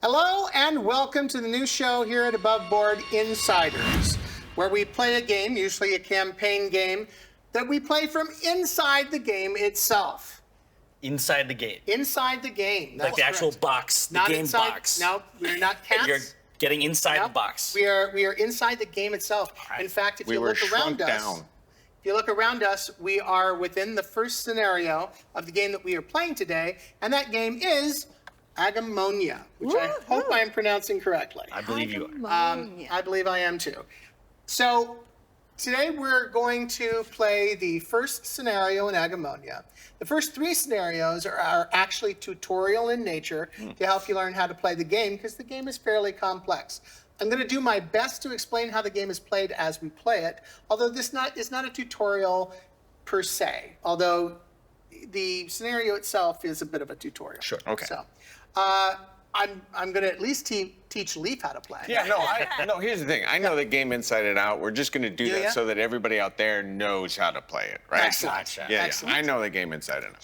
Hello and welcome to the new show here at Above Board Insiders, where we play a game, usually a campaign game, that we play from inside the game itself. Inside the game. Inside the game. Like the actual box, the Not game inside, box. No, we're not cats. You're getting inside the box. We are inside the game itself. Right. In fact, if We you were look around shrunk us, down. if you look around us, we are within the first scenario of the game that we are playing today, and that game is Agemonia, which I hope I'm pronouncing correctly. I believe you are. I believe I am too. So today we're going to play the first scenario in Agemonia. The first three scenarios are actually tutorial in nature to help you learn how to play the game because the game is fairly complex. I'm going to do my best to explain how the game is played as we play it, although this is not a tutorial per se, although the scenario itself is a bit of a tutorial. Sure. Okay. So, I'm going to at least teach Leif how to play. Yeah, no, here's the thing. I know the game inside and out. We're just going to do that ya? so that everybody out there knows how to play it, right? Excellent. Gotcha. Yeah, Excellent. I know the game inside and out.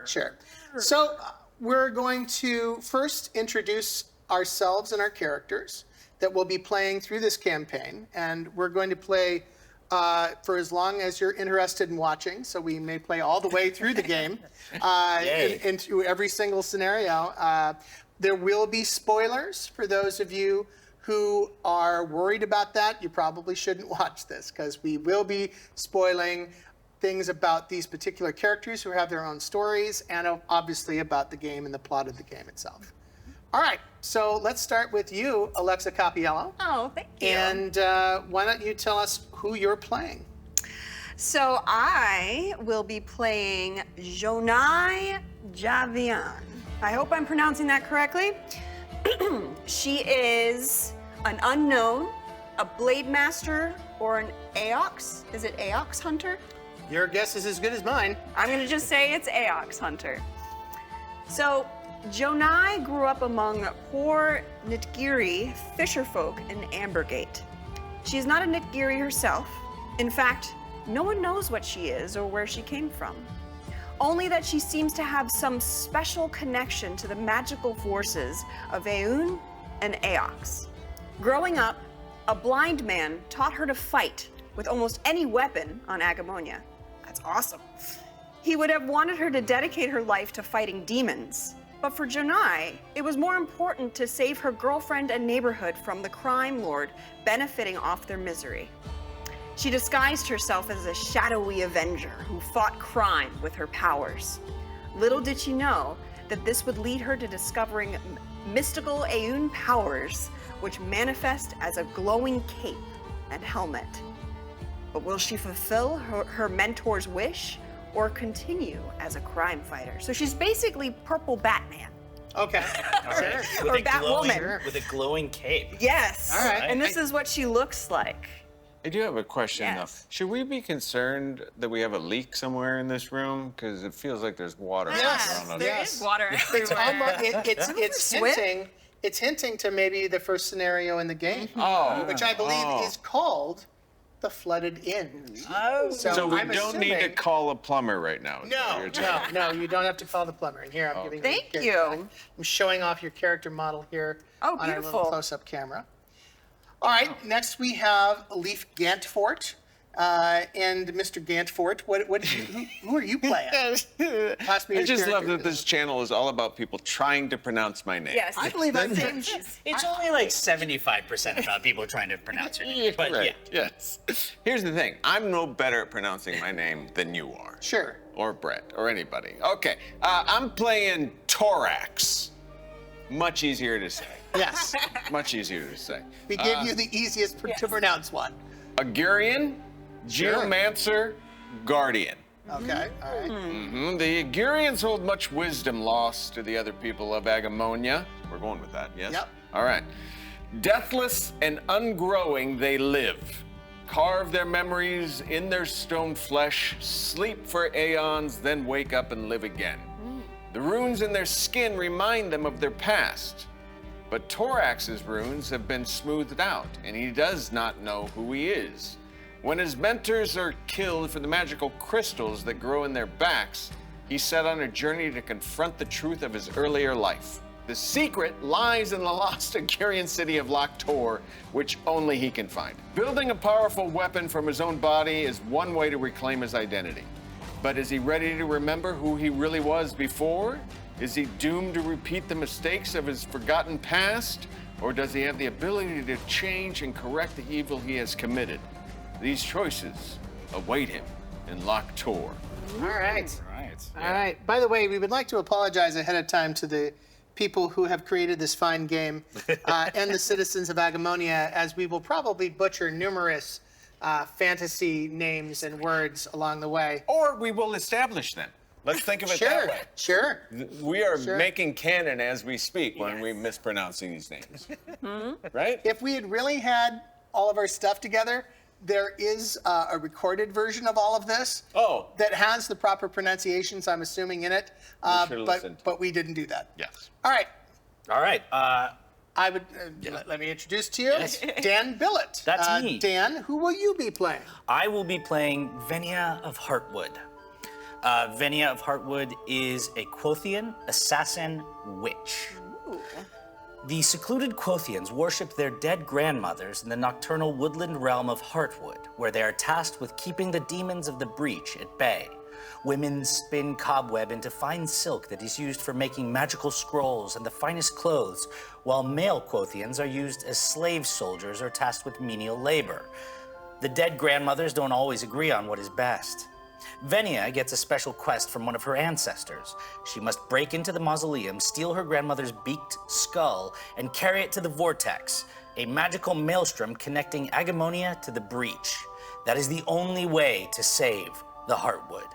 Sure. So we're going to first introduce ourselves and our characters that we'll be playing through this campaign, and we're going to play for as long as you're interested in watching. So we may play all the way through the game into every single scenario. There will be spoilers for those of you who are worried about that. You probably shouldn't watch this because we will be spoiling things about these particular characters who have their own stories and obviously about the game and the plot of the game itself. All right, so let's start with you, Alexa Cappiello. Oh, thank you. And why don't you tell us who you're playing? So I will be playing Jonai Javian. I hope I'm pronouncing that correctly. She is an unknown, a blade master, or an Aox. Is it Aox hunter? Your guess is as good as mine. I'm gonna just say it's Aox hunter. So Jonai grew up among poor Nitgiri fisherfolk in Ambergate. She's not a Nitgiri herself. In fact, no one knows what she is or where she came from. Only that she seems to have some special connection to the magical forces of Aeun and Aox. Growing up, a blind man taught her to fight with almost any weapon on Agemonia. That's awesome. He would have wanted her to dedicate her life to fighting demons. But for Jonai, it was more important to save her girlfriend and neighborhood from the crime lord benefiting off their misery. She disguised herself as a shadowy avenger who fought crime with her powers. Little did she know that this would lead her to discovering mystical Aeun powers, which manifest as a glowing cape and helmet. But will she fulfill her mentor's wish or continue as a crime fighter? So she's basically Purple Batman. Okay. All right. Or Batwoman. With a glowing cape. Yes. All right. And this is what she looks like. I do have a question, Yes. though. Should we be concerned that we have a leak somewhere in this room? Because it feels like there's water Yes, around us. There Yes. is water It's everywhere. almost, it's hinting to maybe the first scenario in the game, Oh. which I believe is called the Flooded Inn. Oh. So we I'm don't need to assuming- call a plumber right now. is what No, you're telling me. no, you don't have to call the plumber. And here, I'm giving Thank you. you. I'm showing off your character model here Oh, on our little beautiful. close-up camera. All right, next we have Leif Gantvoort. And Mr. Gantvoort, who are you playing? Pass me I your just love character. that this channel is all about people trying to pronounce my name. Yes. I believe I'm It's only like 75% about people trying to pronounce your name. But Right, yes. Here's the thing. I'm no better at pronouncing my name than you are. Sure. Or Brett, or anybody. Okay, I'm playing Thorax. Much easier to say. Yes. Much easier to say. We gave you the easiest to pronounce one. Agurian, Sure. Geomancer, Guardian. Okay, all right. The Agurians hold much wisdom lost to the other people of Agemonia. We're going with that, yes? Yep. All right. Deathless and ungrowing they live. Carve their memories in their stone flesh, sleep for aeons, then wake up and live again. The runes in their skin remind them of their past. But Thorax's runes have been smoothed out, and he does not know who he is. When his mentors are killed for the magical crystals that grow in their backs, he set on a journey to confront the truth of his earlier life. The secret lies in the lost Agarian city of Lautapelit, which only he can find. Building a powerful weapon from his own body is one way to reclaim his identity. But is he ready to remember who he really was before? Is he doomed to repeat the mistakes of his forgotten past? Or does he have the ability to change and correct the evil he has committed? These choices await him in Lautapelit. All right. Right. All right. By the way, we would like to apologize ahead of time to the people who have created this fine game and the citizens of Agemonia, as we will probably butcher numerous fantasy names and words along the way. Or we will establish them. Let's think of it that way. Sure. We are making canon as we speak when we're mispronouncing these names. Right? If we had really had all of our stuff together, there is a recorded version of all of this that has the proper pronunciations, I'm assuming, in it. But we didn't do that. Yes. All right. All right. I would let me introduce to you Dan Billet. That's me. Dan, who will you be playing? I will be playing Venia of Heartwood. Venia of Heartwood is a Quothian assassin witch. Ooh. The secluded Quothians worship their dead grandmothers in the nocturnal woodland realm of Heartwood, where they are tasked with keeping the demons of the breach at bay. Women spin cobweb into fine silk that is used for making magical scrolls and the finest clothes, while male Quothians are used as slave soldiers or tasked with menial labor. The dead grandmothers don't always agree on what is best. Venia gets a special quest from one of her ancestors. She must break into the mausoleum, steal her grandmother's beaked skull, and carry it to the Vortex, a magical maelstrom connecting Agemonia to the breach. That is the only way to save the Heartwood.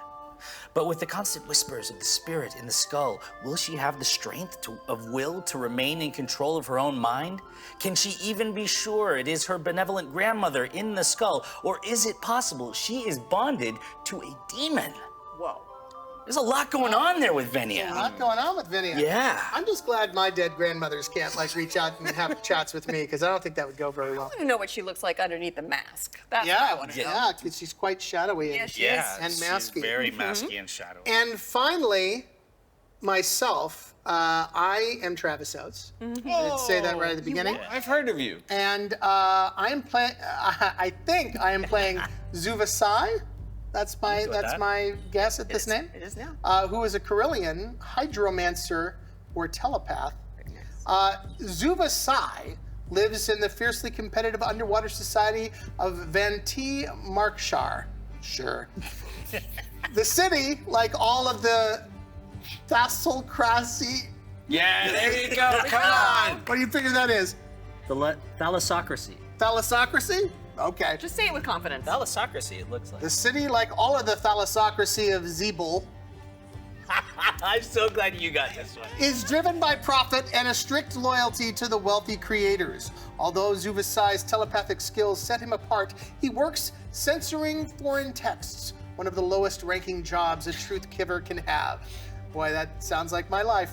But with the constant whispers of the spirit in the skull, will she have the strength of will to remain in control of her own mind? Can she even be sure it is her benevolent grandmother in the skull? Or is it possible she is bonded to a demon? Whoa. There's a lot going on there with Venia. A lot going on with Venia. Yeah. I'm just glad my dead grandmothers can't reach out and have chats with me, because I don't think that would go very well. I want to know what she looks like underneath the mask. That's what I want to know. Yeah, because she's quite shadowy. Yeah, she Yeah, And she's masky. very masky and shadowy. And finally, myself, I am Travis Oates. I did say that right at the beginning. I've heard of you. And I am playing. I think I am playing Zuvasai. That's my guess at this name. It is now. Who is a Carillion hydromancer or telepath. Very nice. Zuvasai lives in the fiercely competitive underwater society of Vanti Markshar. Sure. The city, like all of the Thassalcracy. Yeah, there you go. Come on. What do you figure that is? The thalassocracy. Thalassocracy? Okay. Just say it with confidence. Thalassocracy, it looks like. The city, like all of the thalassocracy of Zeeble, I'm so glad you got this one. is driven by profit and a strict loyalty to the wealthy creators. Although Zuvasai's telepathic skills set him apart, he works censoring foreign texts, one of the lowest ranking jobs a truth giver can have. Boy, that sounds like my life.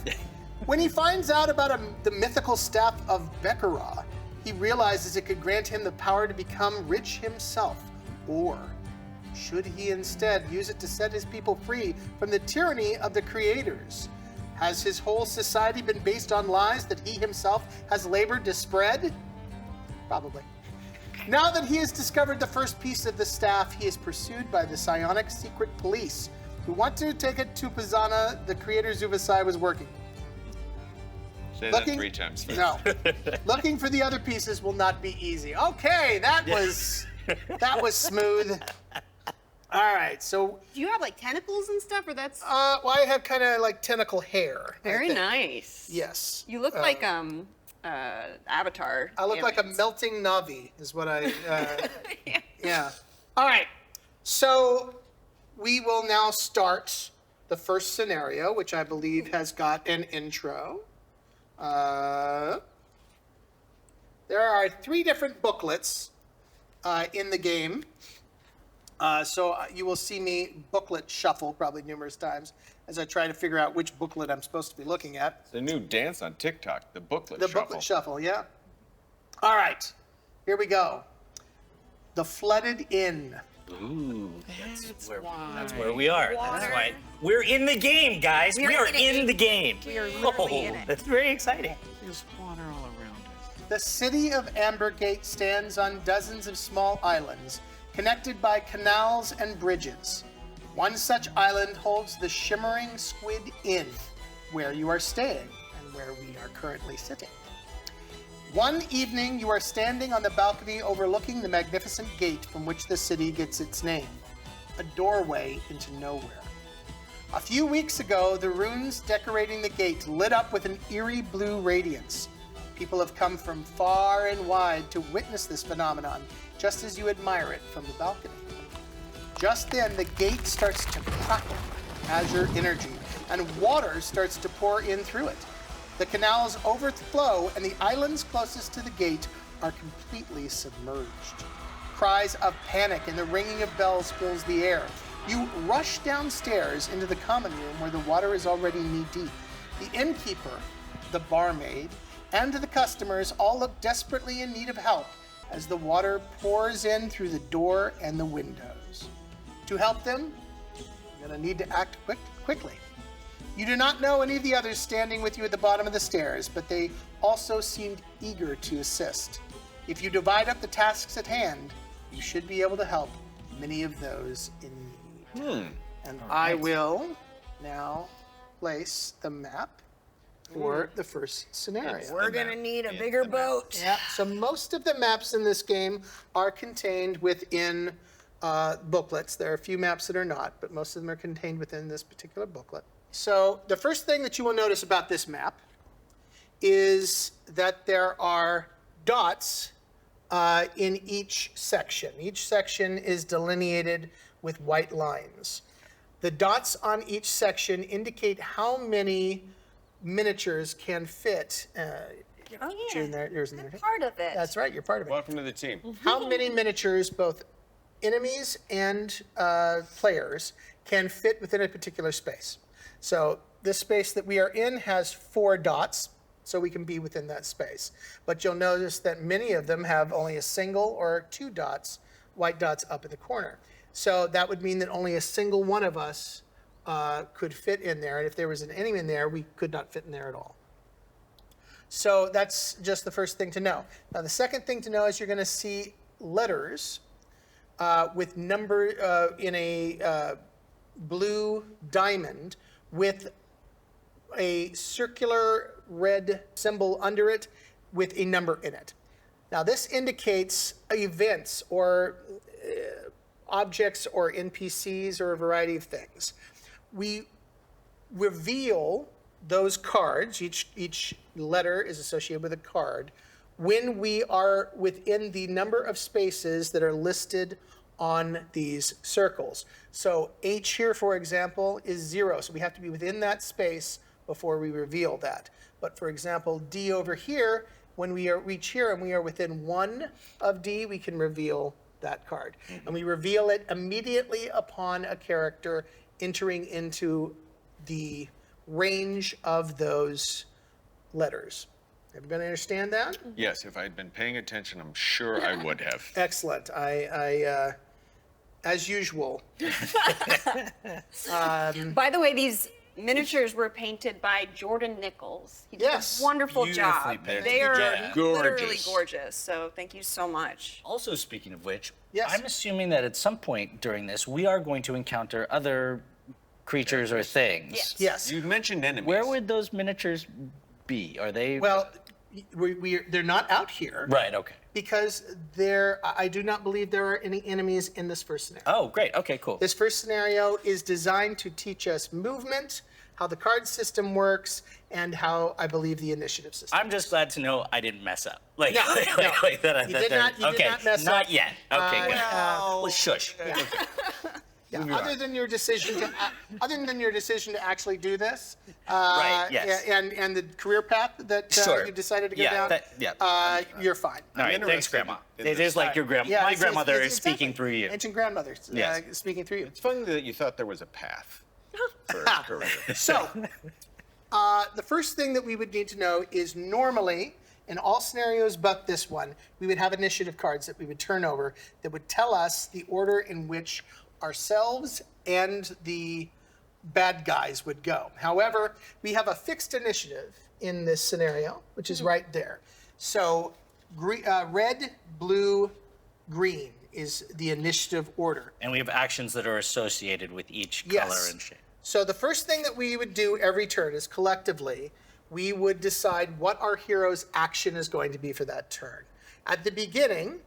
When he finds out about the mythical staff of Bekarah, he realizes it could grant him the power to become rich himself. Or should he instead use it to set his people free from the tyranny of the creators? Has his whole society been based on lies that he himself has labored to spread? Probably. Now that he has discovered the first piece of the staff, he is pursued by the psionic secret police, who want to take it to Pizana, the creator Zuvasai was working. Say that 3 times first. No. Looking for the other pieces will not be easy. Okay, that was smooth. All right, so Do you have like tentacles and stuff, or that's well, I have kind of like tentacle hair. I very think. nice? Yes. You look like Avatar. I look like a aliens. melting Navi, is what I. Yeah. All right. So we will now start the first scenario, which I believe has got an intro. There are 3 different booklets in the game. So you will see me booklet shuffle probably numerous times as I try to figure out which booklet I'm supposed to be looking at. The new dance on TikTok, the booklet The shuffle. booklet shuffle, yeah. All right, here we go. The Flooded Inn. Ooh, that's where we are. That's why we're in the game, guys. We are in the game. We are literally in it. That's very exciting. There's water all around us. The city of Ambergate stands on dozens of small islands, connected by canals and bridges. One such island holds the shimmering Squid Inn, where you are staying and where we are currently sitting. One evening, you are standing on the balcony overlooking the magnificent gate from which the city gets its name, a doorway into nowhere. A few weeks ago, the runes decorating the gate lit up with an eerie blue radiance. People have come from far and wide to witness this phenomenon, just as you admire it from the balcony. Just then, the gate starts to crackle, azure energy, and water starts to pour in through it. The canals overflow, and the islands closest to the gate are completely submerged. Cries of panic and the ringing of bells fills the air. You rush downstairs into the common room where the water is already knee-deep. The innkeeper, the barmaid, and the customers all look desperately in need of help as the water pours in through the door and the windows. To help them, you're going to need to act quickly. You do not know any of the others standing with you at the bottom of the stairs, but they also seemed eager to assist. If you divide up the tasks at hand, you should be able to help many of those in need. And I will now place the map for the first scenario. We're gonna need a bigger boat. Yeah, so most of the maps in this game are contained within booklets. There are a few maps that are not, but most of them are contained within this particular booklet. So the first thing that you will notice about this map is that there are dots in each section. Each section is delineated with white lines. The dots on each section indicate how many miniatures can fit. You're in there, yours in there. Part of it. That's right, you're part of it. Welcome to the team. How many miniatures, both enemies and players, can fit within a particular space? So this space that we are in has 4 dots, so we can be within that space. But you'll notice that many of them have only a single or 2 dots, white dots up in the corner. So that would mean that only a single one of us could fit in there. And if there was an enemy in there, we could not fit in there at all. So that's just the first thing to know. Now, the second thing to know is you're going to see letters with number in a blue diamond with a circular red symbol under it with a number in it. Now, this indicates events or objects or NPCs or a variety of things. We reveal those cards, each letter is associated with a card, when we are within the number of spaces that are listed on these circles. So H here, for example, is 0, so we have to be within that space before we reveal that. But for example, D over here, when we reach here and we are within 1 of D, we can reveal that card. And we reveal it immediately upon a character entering into the range of those letters. Everybody understand that? Yes, if I had been paying attention, I'm sure I would have. Excellent. I as usual. By the way, these miniatures were painted by Jordan Nichols. He did Yes. a wonderful Beautifully job. painted. They are Yeah. literally Gorgeous. gorgeous. So thank you so much. Also, speaking of which, Yes. I'm assuming that at some point during this, we are going to encounter other creatures or things. Yes. Yes. You mentioned enemies. Where would those miniatures be? Are they? Well, they're not out here Right. Okay. because I do not believe there are any enemies in this first scenario. Oh, great. Okay. Cool. This first scenario is designed to teach us movement, how the card system works, and how I believe the initiative system. I'm just glad to know I didn't mess up. Like, No, like, no. like that. You did not- you did okay. not mess Not up. yet. Okay. Good. well, Well, shush. Yeah, other than your decision to actually do this, Right, yes. and the career path that Sure. you decided to go Yeah, down, you're fine. All right. Thanks, interested Grandma. in It the is like style. your grandma. Yeah, My it's- grandmother it's is speaking exactly. through you. Ancient grandmother Yes. speaking through you. It's funny that you thought there was a path for a career. So, the first thing that we would need to know is normally in all scenarios but this one, we would have initiative cards that we would turn over that would tell us the order in which ourselves and the bad guys would go. However, we have a fixed initiative in this scenario, which is right there. So red, blue, green is the initiative order. And we have actions that are associated with each color and shape. So the first thing that we would do every turn is collectively, we would decide what our hero's action is going to be for that turn. At the beginning,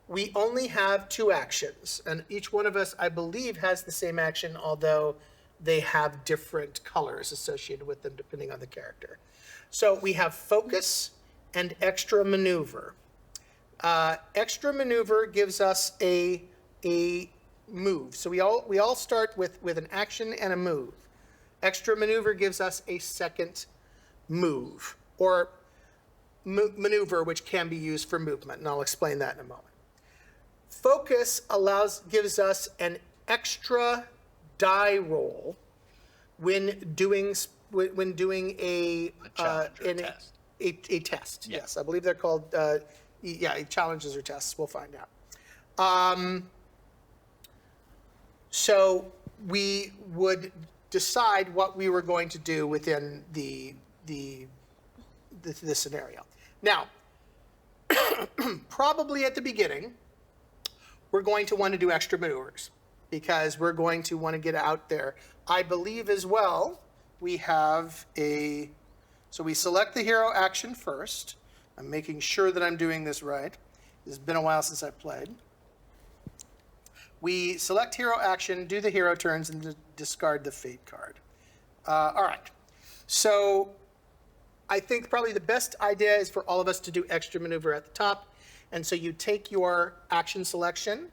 we only have 2 actions, and each one of us, I believe, has the same action, although they have different colors associated with them depending on the character. So we have focus and extra maneuver. Extra maneuver gives us a move. So we all start with an action and a move. Extra maneuver gives us a second move, or maneuver, which can be used for movement, and I'll explain that in a moment. Focus gives us an extra die roll when doing a challenge or a test. A test. Yeah. Yes, I believe they're called challenges or tests. We'll find out. So we would decide what we were going to do within the scenario. Now, probably at the beginning, we're going to want to do extra maneuvers because we're going to want to get out there. I believe as well, we have so we select the hero action first. I'm making sure that I'm doing this right. It's been a while since I played. We select hero action, do the hero turns, and discard the fate card. All right. So I think probably the best idea is for all of us to do extra maneuver at the top. And so you take your action selection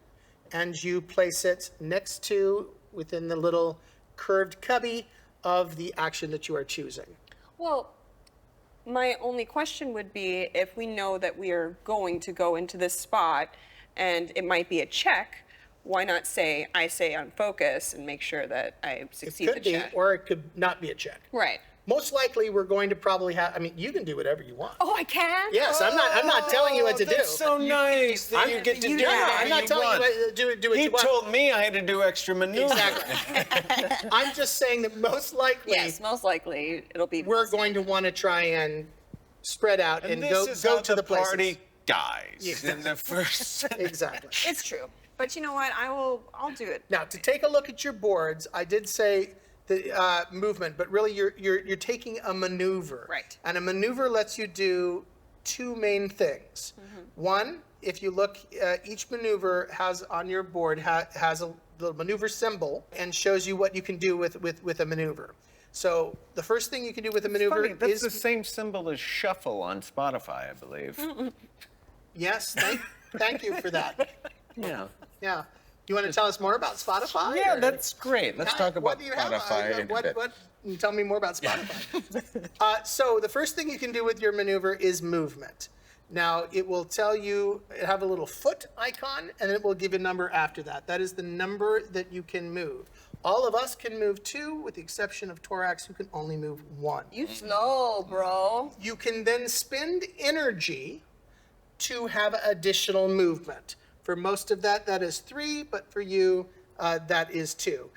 and you place it next to, within the little curved cubby of the action that you are choosing. Well, my only question would be if we know that we are going to go into this spot and it might be a check, why not say, I say on focus and make sure that I succeed It the could be, check? or it could not be a check. Right. Most likely, we're going to probably have, you can do whatever you want. Oh, I can? Yes, I'm not telling you what to do. That's so nice that you get to do whatever I'm not you telling want. you what, do what He you want. told me I had to do extra maneuver. Exactly. I'm just saying that most likely, Yes, most likely it'll be. we're going to want to try and spread out and this go is how to the places. party dies in the first. Exactly. It's true. But you know what? I'll do it. Now, to take a look at your boards, I did say the movement, but really you're taking a maneuver. Right. And a maneuver lets you do 2 main things. One, if you look, each maneuver has on your board has a little maneuver symbol and shows you what you can do with a maneuver. So the first thing you can do with a maneuver Funny, that's is the same symbol as shuffle on Spotify, I believe. yes. Thank you for that. Yeah. Yeah. You want to tell us more about Spotify? Yeah, or- that's great. Let's talk about What do you have? Spotify in a bit. What? Tell me more about Spotify. So the first thing you can do with your maneuver is movement. Now it will tell you, have a little foot icon, and it will give a number after that. That is the number that you can move. All of us can move 2, with the exception of Torax, who can only move 1. You slow, bro. You can then spend energy to have additional movement. For most of that is 3, but for you, that is 2.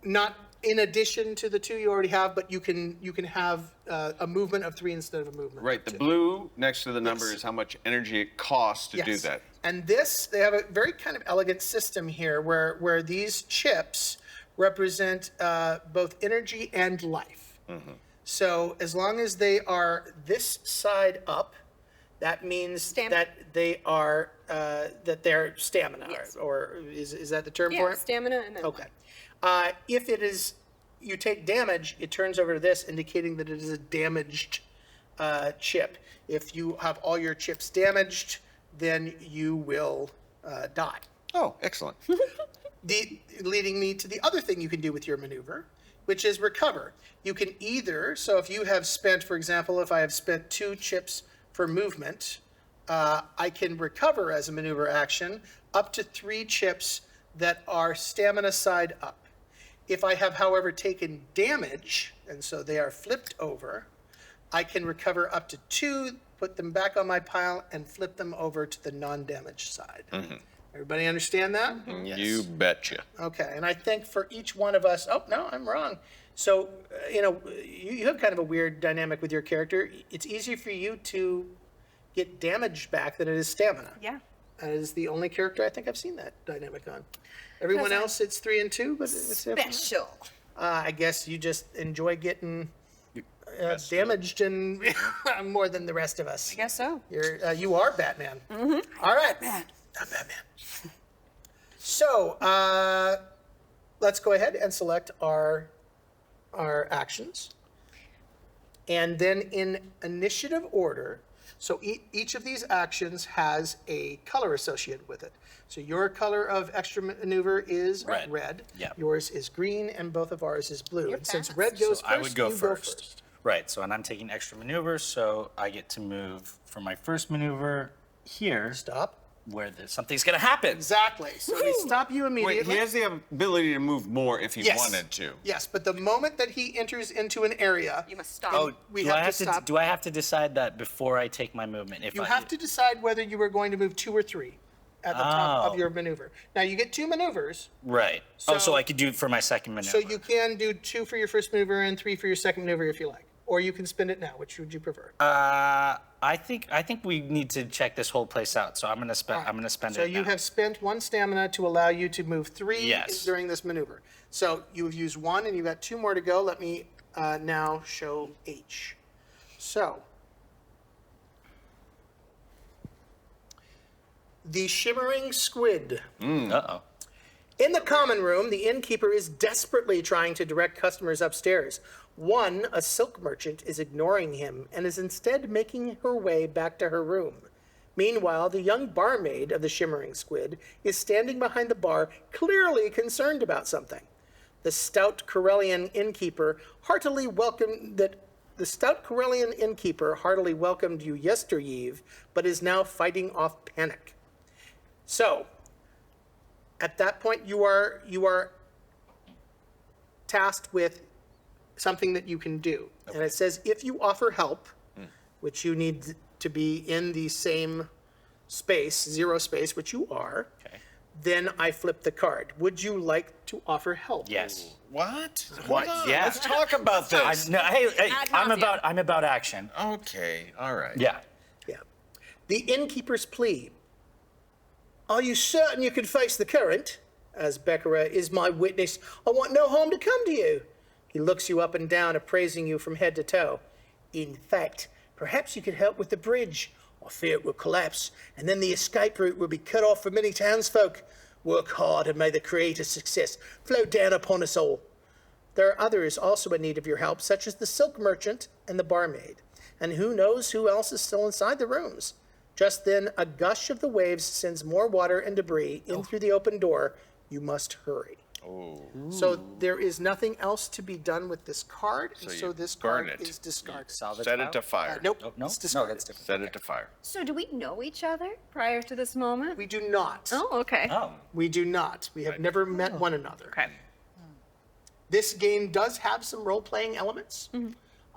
Not in addition to the 2 you already have, but you can have a movement of 3 instead of a movement Right, of the 2. blue next to the number is how much energy it costs to do Yes. that. And they have a very kind of elegant system here where these chips represent both energy and life. So as long as they are this side up, that means Stamina. that they are that they're stamina, Yes. or is that the term for Yeah, it? stamina and then. Okay. If it is, you take damage, it turns over to this, indicating that it is a damaged chip. If you have all your chips damaged, then you will die. Oh, excellent. Leading me to the other thing you can do with your maneuver, which is recover. You can either, so if you have spent, for example, if I have spent 2 chips for movement, I can recover as a maneuver action up to 3 chips that are stamina side up. If I have, however, taken damage, and so they are flipped over, I can recover up to 2 put them back on my pile, and flip them over to the non-damaged side. Everybody understand that? Yes. You betcha. Okay, and I think for each one of us, oh, no, I'm wrong. So, you have kind of a weird dynamic with your character. It's easier for you to get damage back than it is stamina. Yeah. That is the only character I think I've seen that dynamic on. Everyone else, it's 3 and 2, but it's Special. I guess you just enjoy getting damaged and more than the rest of us. I guess so. You are Batman. All right. I'm Batman. So, let's go ahead and select our actions. And then in initiative order, so each of these actions has a color associated with it. So your color of extra maneuver is red. Yep. Yours is green, and both of ours is blue. You're And since fast. red goes So first, I would go you first. Right, so and I'm taking extra maneuver, so I get to move for my first maneuver here, Stop. where something's gonna happen. Exactly. So we stop you Wait, immediately. he has the ability to move more if he Yes. wanted to. Yes, but the moment that he enters into an area, You must stop. Oh, we do have I to have stop. Do I have to decide that before I take my movement? If You I, have to decide whether you are going to move 2 or 3 at the top of Oh. your maneuver. Now you get 2 maneuvers, Right. So- so I could do it for my second maneuver. so you can do 2 for your first maneuver and 3 for your second maneuver if you like, or you can spend it now. Which would you prefer? I think we need to check this whole place out. So I'm gonna spend So it. you now. have spent 1 stamina to allow you to move 3 Yes. during this maneuver. So you have used 1, and you've got 2 more to go. Let me now show H. So the shimmering squid. Uh-oh. In the common room, the innkeeper is desperately trying to direct customers upstairs. One, a silk merchant, is ignoring him and is instead making her way back to her room. Meanwhile, the young barmaid of the Shimmering Squid is standing behind the bar, clearly concerned about something. The stout Corellian innkeeper heartily welcomed you yestereve, but is now fighting off panic. So, at that point, you are tasked with something that you can do. And it says if you offer help, which you need to be in the same space, 0 space, which you are, Okay. then I flip the card. Would you like to offer help? Yes. What? What? Hold on, Yeah. Let's talk about this. No, hey, Ad nauseam. I'm about action. Okay, all right. Yeah. Yeah. The innkeeper's plea. Are you certain you can face the current? As Beccara is my witness, I want no harm to come to you. He looks you up and down, appraising you from head to toe. In fact, perhaps you could help with the bridge. I fear it will collapse, and then the escape route will be cut off for many townsfolk. Work hard, and may the Creator's success flow down upon us all. There are others also in need of your help, such as the silk merchant and the barmaid. And who knows who else is still inside the rooms. Just then, a gush of the waves sends more water and debris in through the open door. You must hurry. So there is nothing else to be done with this card, and So so you this burn card it. is discarded. Salvage Set pile? it to fire. Nope, Oh, no, it's no, discarded. that's different. Set it to fire. So do we know each other prior to this moment? We do not. Oh, okay. Oh. We do not. We have never met one another. Okay. This game does have some role-playing elements.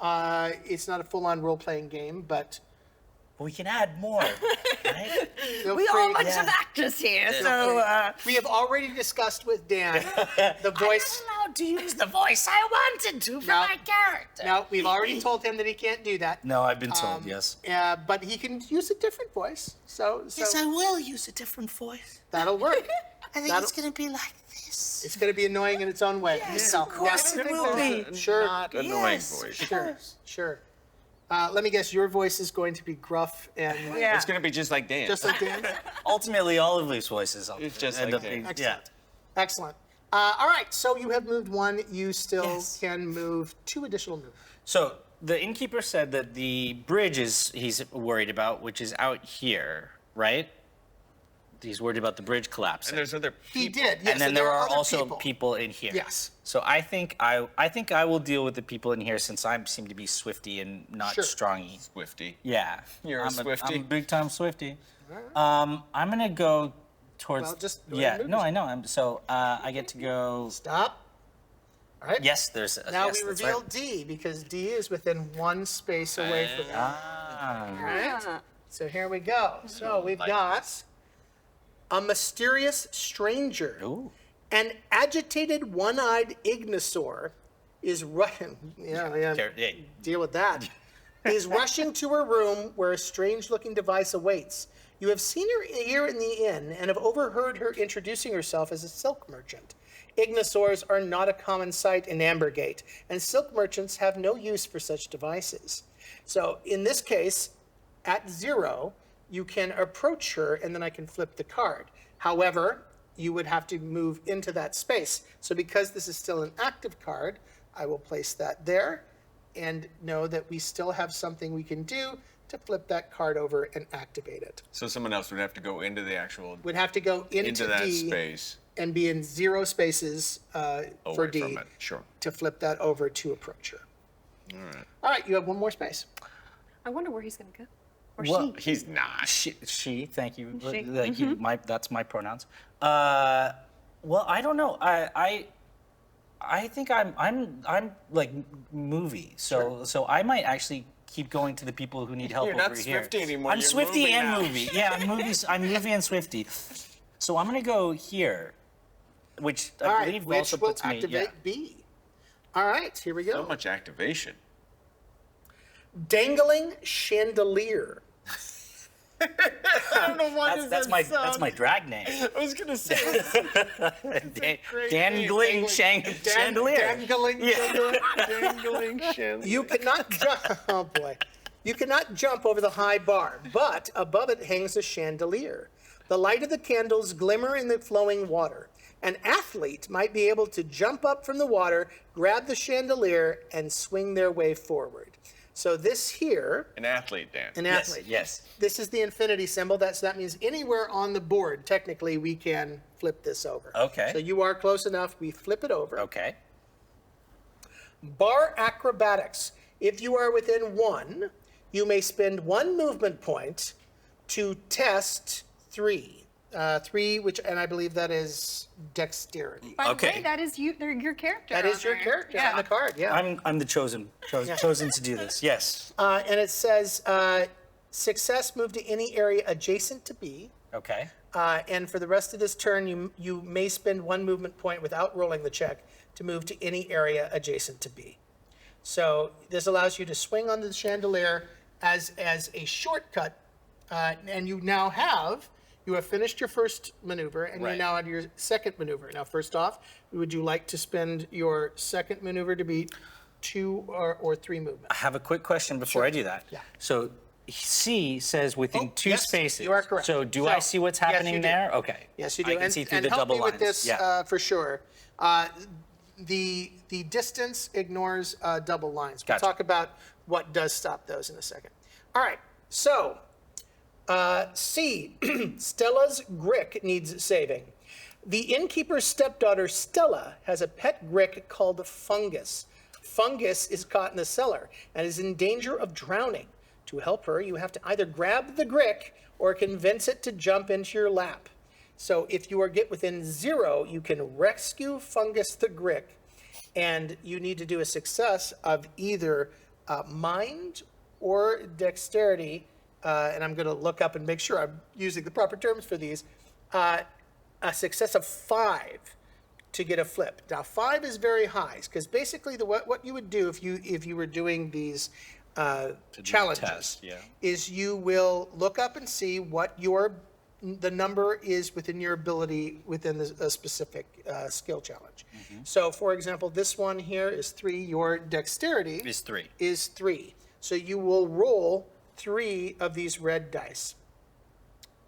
It's not a full-on role-playing game, but We can add more, right? feel We are a free- bunch of actors here, so We have already discussed with Dan the voice. allowed to use the voice I wanted to for No. my character. No, we've already told him that he can't do that. No, I've been told, yes. But he can use a different voice. So will use a different voice. that'll work. I think That'll- going to be like this. It's going to be annoying in its own way. Yes, So, of course yes. it will be. Sure. Not annoying Yes. voice. Sure. Let me guess, your voice is going to be gruff and yeah. It's going to be just like Dan. just like Dan's? Ultimately, all of these voices It's just end like up Dan. being, yeah. Excellent. Excellent. All right, so you have moved 1. You still Yes. can move 2 additional moves. So the innkeeper said that the bridge he's worried about, which is out here, right? He's worried about the bridge collapsing. And there's other He people. did, yes. and then there are other also people in here. Yes. So I think I will deal with the people in here since I seem to be swifty and not Sure. strongy. Swifty. Yeah. You're a I'm Swiftie? I'm a big time swifty. I'm gonna go towards. Well, just go ahead yeah. and No, move. I know. So I get to go. Stop. All right. Yes, there's. Now yes, we that's reveal right. D because D is within 1 space away from you. All right. So here we go. So we've got a mysterious stranger. Ooh. An agitated one-eyed ignosaur is rushing. Yeah. Deal with that. Is rushing to her room where a strange-looking device awaits. You have seen her here in the inn and have overheard her introducing herself as a silk merchant. Ignosaurs are not a common sight in Ambergate, and silk merchants have no use for such devices. So in this case, at 0, you can approach her, and then I can flip the card. However, you would have to move into that space. So because this is still an active card, I will place that there and know that we still have something we can do to flip that card over and activate it. So someone else would have to go into the actual Would have to go into that D space and be in 0 spaces for away D from it. Sure. to flip that over to approach her. All right. All right, you have one more space. I wonder where he's gonna go. Or Well, she. He's not. She, thank you. She. Thank you. That's my pronouns. Well, I don't know. I think I'm like movie. So I might actually keep going to the people who need help You're over not here. Swifty anymore. I'm You're Swifty movie and now. movie. Yeah, I'm movie and Swifty. So I'm gonna go here, which All I right, believe which also will puts me. activate Yeah. B. All right, here we go. So much activation. Dangling chandelier. I don't know why That's my drag name. I was gonna say. Dangling chandelier. Dangling chandelier. Dangling chandelier. You cannot jump. Oh boy. You cannot jump over the high bar, but above it hangs a chandelier. The light of the candles glimmer in the flowing water. An athlete might be able to jump up from the water, grab the chandelier, and swing their way forward. So this here, An athlete, Dan. an Yes, athlete. yes. This is the infinity symbol. That means anywhere on the board, technically, we can flip this over. Okay. So you are close enough. We flip it over. Okay. Bar acrobatics. If you are within 1, you may spend 1 movement point to test 3. 3, and I believe that is dexterity. By the Okay. way, that is you. They're your character. That on is your there. character Yeah. on the card, yeah. I'm the chosen to do this. Yes. And it says, success, move to any area adjacent to B. Okay. And for the rest of this turn, you may spend 1 movement point without rolling the check to move to any area adjacent to B. So this allows you to swing on the chandelier as a shortcut, and you have finished your first maneuver, and you're Right. now on your second maneuver. Now, first off, would you like to spend your second maneuver to be 2 or 3 movements? I have a quick question before I do that. Yeah. So C says within 2 yes, spaces. you are correct. So do I So, see what's yes, happening you do. there? Okay. Yes, you do. I can see through the help double me lines. with this Yeah. for sure. The distance ignores double lines. We'll Gotcha. talk about what does stop those in a second. All right. So C, Stella's Grick needs saving. The innkeeper's stepdaughter Stella has a pet Grick called Fungus. Fungus is caught in the cellar and is in danger of drowning. To help her, you have to either grab the Grick or convince it to jump into your lap. So if you get within 0, you can rescue Fungus the Grick, and you need to do a success of either mind or dexterity, and I'm going to look up and make sure I'm using the proper terms for these, a success of 5 to get a flip. Now 5 is very high, because basically what you would do if you were doing these challenges test, yeah. is you will look up and see what the number is within your ability within a specific skill challenge. So for example, this one here is 3, your dexterity Is 3. is 3. So you will roll 3 of these red dice.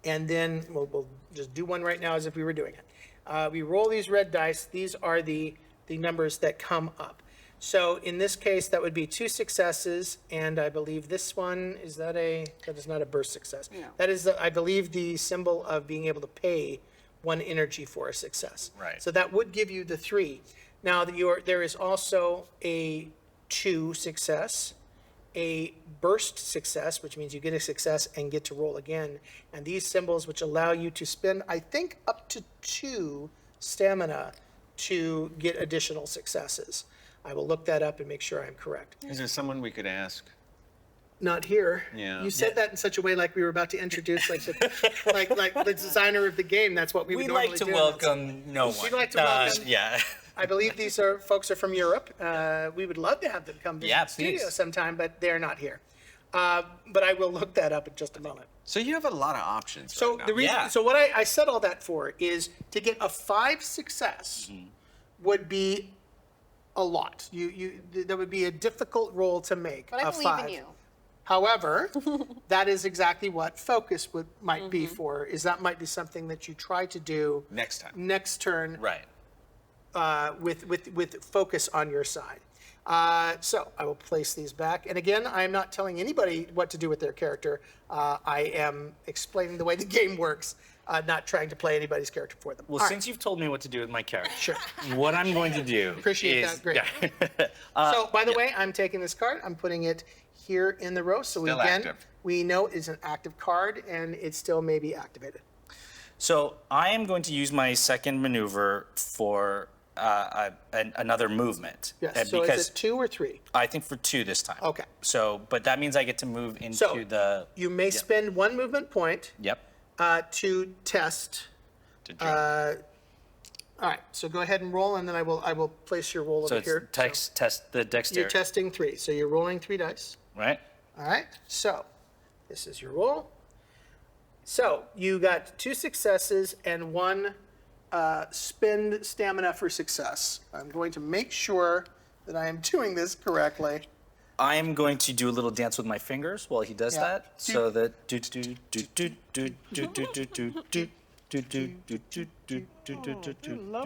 And then we'll just do one right now as if we were doing it. We roll these red dice. These are the numbers that come up. So in this case, that would be 2 successes, and I believe this one, that is not a burst success. No. That is, I believe, the symbol of being able to pay 1 energy for a success. Right. So that would give you the 3. Now, there is also a 2 success, a burst success, which means you get a success and get to roll again, and these symbols which allow you to spend, I think, up to 2 stamina to get additional successes. I will look that up and make sure I'm correct. Is there someone we could ask not here. Yeah. You said that in such a way like we were about to introduce like the designer of the game. That's what we would We'd normally like to do. welcome no one. We'd like to welcome- Yeah. I believe these folks are from Europe. We would love to have them come visit Yeah, the studio please. sometime, but they're not here. But I will look that up in just a moment. So you have a lot of options. So right now. the reason, Yeah. so what I said all that for is to get a 5 success would be a lot. That would be a difficult roll to make. But I a believe 5. in you. However, that is exactly what focus might be for. Is that might be something that you try to do Next time. next turn Right. with focus on your side. So I will place these back. And again, I am not telling anybody what to do with their character. I am explaining the way the game works, not trying to play anybody's character for them. Well, All since you've told me what to do with my character, Sure. what I'm going to do Appreciate is... that, great. Yeah. So, by the way, I'm taking this card. I'm putting it here in the row. So Still again, active. we know it's an active card, and it still may be activated. So I am going to use my second maneuver for another movement. Yes. So because is it 2 or 3? I think for 2 this time. Okay. So, but that means I get to move into So the... you may spend 1 movement point Yep. to test. To jump. All right. So go ahead and roll, and then I will place your roll So over it's here. test the You're dexterity, testing 3. So you're rolling 3 dice. right? All right. So this is your roll. So you got 2 successes and 1 spend stamina for success. I'm going to make sure that I am doing this correctly. I am going to do a little dance with my fingers while he does Yeah. that, so that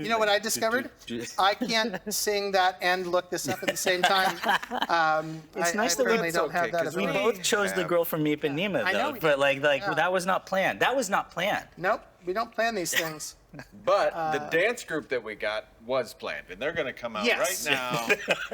You know what I discovered? I can't sing that and look this up at the same time. It's nice I that we- apparently don't have okay, that 'cause We ability. both chose the girl from Ipanema, I know though. we But did. like Yeah. that was not planned. That was not planned. Nope, we don't plan these things. But the dance group that we got was planned, and they're going to come out Yes. right now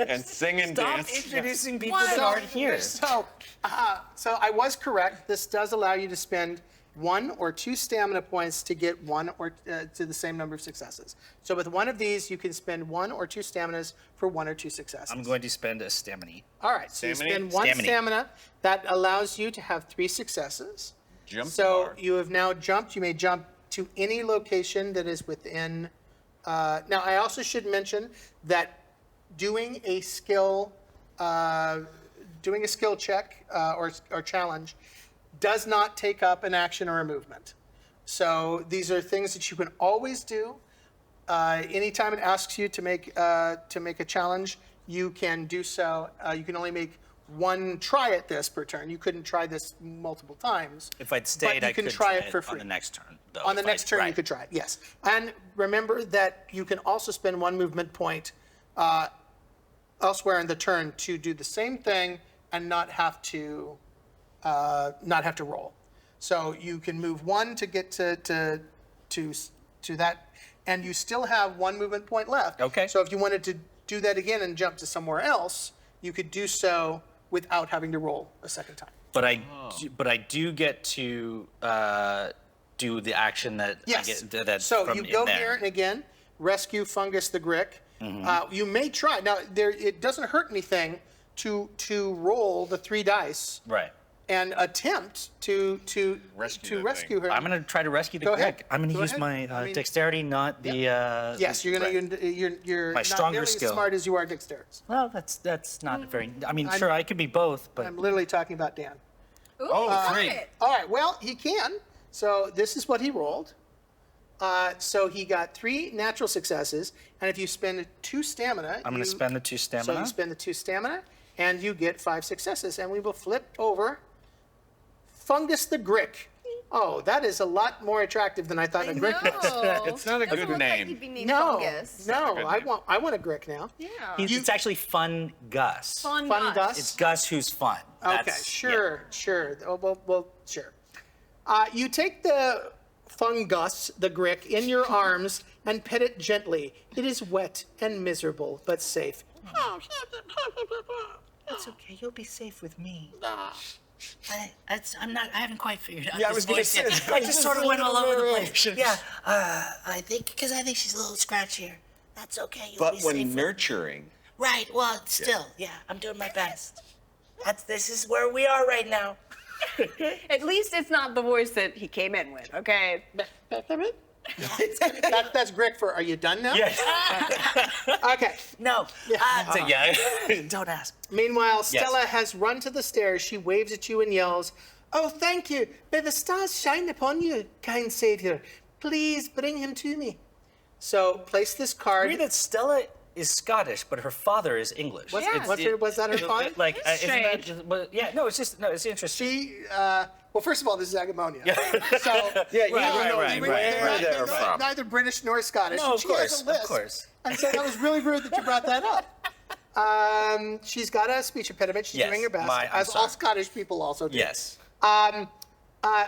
and sing and Stop dance. introducing people that aren't here. So I was correct. This does allow you to spend 1 or 2 stamina points to get 1 or to the same number of successes. So with one of these, you can spend 1 or 2 staminas for 1 or 2 successes. I'm going to spend a stamina. All right, so you Stamina? spend 1 Stamina. stamina. That allows you to have 3 successes. Jump So bar. you have now jumped. You may jump to any location that is within. Now, I also should mention that doing a skill check or challenge does not take up an action or a movement. So these are things that you can always do. Anytime it asks you to make a challenge, you can do so. You can only make 1 try at this per turn. You couldn't try this multiple times. If I'd but stayed, you I can could try it for free. on the next turn. Though, On the if next turn, you right. could try it, yes. And remember that you can also spend 1 movement point elsewhere in the turn to do the same thing and not have to roll. So you can move 1 to get to that, and you still have 1 movement point left. Okay. So if you wanted to do that again and jump to somewhere else, you could do so without having to roll a second time. But I do get to do the action that Yes. I get that So from you in go there. here and again, rescue Fungus the Grick. You may try. Now, it doesn't hurt anything to roll the 3 dice Right. and attempt to rescue her. I'm going to try to rescue the Go Greg. ahead. I'm going to Go use ahead. my I mean- dexterity, not the. Yes, you're right. you're My not stronger nearly skill. as smart as you are dexterous. Well, that's not very. I mean, sure, I could be both, but I'm literally talking about Dan. Ooh, Oh, got 3. it. All right, well, he can. So this is what he rolled. So he got 3 natural successes, and if you spend 2 stamina, I'm going to spend the 2 So stamina. you spend the 2 stamina, and you get 5 successes. And we will flip over Fungus the Grick. Oh, that is a lot more attractive than I thought a Grick was. No. It's not a Doesn't good look name. Like he'd be named No, Fungus. no, Good I name. want a Grick now. Yeah. It's actually Fun Gus. Fun Fun Gus? It's Gus who's fun. Okay, That's- sure. Oh, well, sure. You take the Fungus, the Grick, in your arms and pet it gently. It is wet and miserable, but safe. It's okay. You'll be safe with me. I haven't quite figured out Yeah, I this was gonna voice say, yet. I just sort of went all over the place. Yeah, I think she's a little scratchier. That's okay. You'll But be when safe. nurturing, Right. Well, still, yeah. I'm doing my best. This is where we are right now. At least it's not the voice that he came in with, okay? That's Grick for, are you done now? Yes. Okay. No. So, yeah. Don't ask. Meanwhile, Stella has run to the stairs. She waves at you and yells, "Oh, thank you. May the stars shine upon you, kind savior. Please bring him to me." So place this card. Weird that Stella is Scottish, but her father is English. Was that her father? Like, isn't that strange. just, yeah, no, it's interesting. She, well, first of all, this is Agemonia. So, Right. they're from. neither British nor Scottish. No, of She has course, a list. of course. And so that was really rude that you brought that up. She's got a speech impediment. She's Yes, doing her best, I'm as all sorry. Scottish people also do. Yes.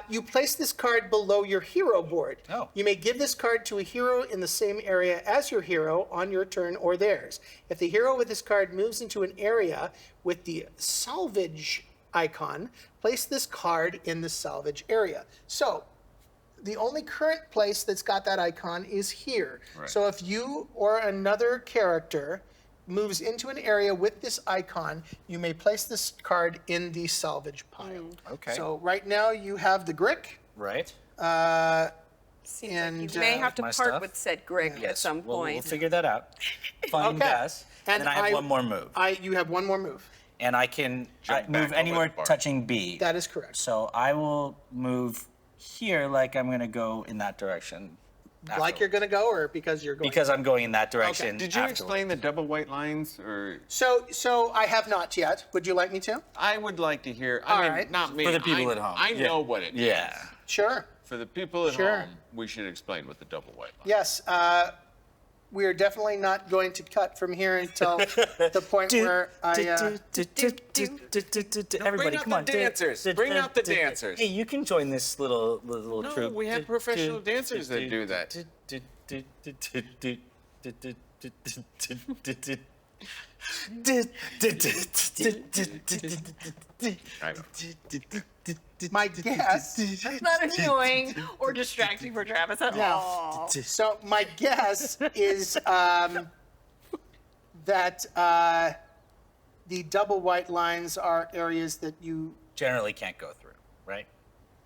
You place this card below your hero board. Oh. You may give this card to a hero in the same area as your hero on your turn or theirs. If the hero with this card moves into an area with the salvage icon, place this card in the salvage area. So, the only current place that's got that icon is here. Right. So if you or another character moves into an area with this icon, you may place this card in the salvage pile. Okay. So right now you have the Grick, Right. Seems And, like you may have to my part stuff? with said Grick at some We'll point. figure that out. Fun Okay. guess. And then I have one more move. You have one more move. And I can Jump move back anywhere over the bar. touching B. That is correct. So I will move here like I'm going to go in that direction. Like you're going to go, or because you're going? Because I'm going in that direction. Did you afterward. explain the double white lines, or So I have not yet. Would you like me to? I would like to hear. All I mean, right. not me. For the people I, at home. I Yeah. know what it means. Yeah. Sure. For the people at Sure. home, we should explain what the double white line. Yes. We are definitely not going to cut from here until the point where I. Everybody, out come the on. dancers. Bring out the dancers. Hey, you can join this little No, troupe. we have professional dancers that do that. I know. My guess. It's not annoying or distracting for Travis at all. So my guess is that the double white lines are areas that you Generally can't go through, right?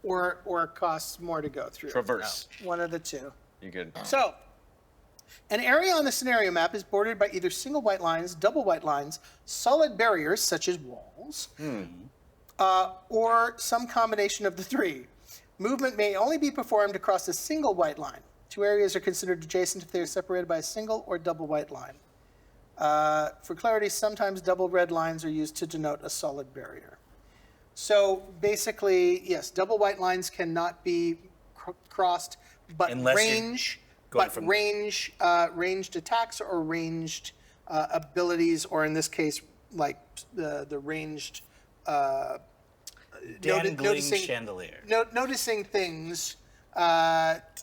or costs more to go through. Traverse. One of the two. You good? So, an area on the scenario map is bordered by either single white lines, double white lines, solid barriers such as walls, or some combination of the three. Movement may only be performed across a single white line. Two areas are considered adjacent if they are separated by a single or double white line. For clarity, sometimes double red lines are used to denote a solid barrier. So basically, yes, double white lines cannot be crossed, but Unless you're range, going from- ranged attacks or ranged abilities, or in this case, like the ranged Dangling chandelier. noticing things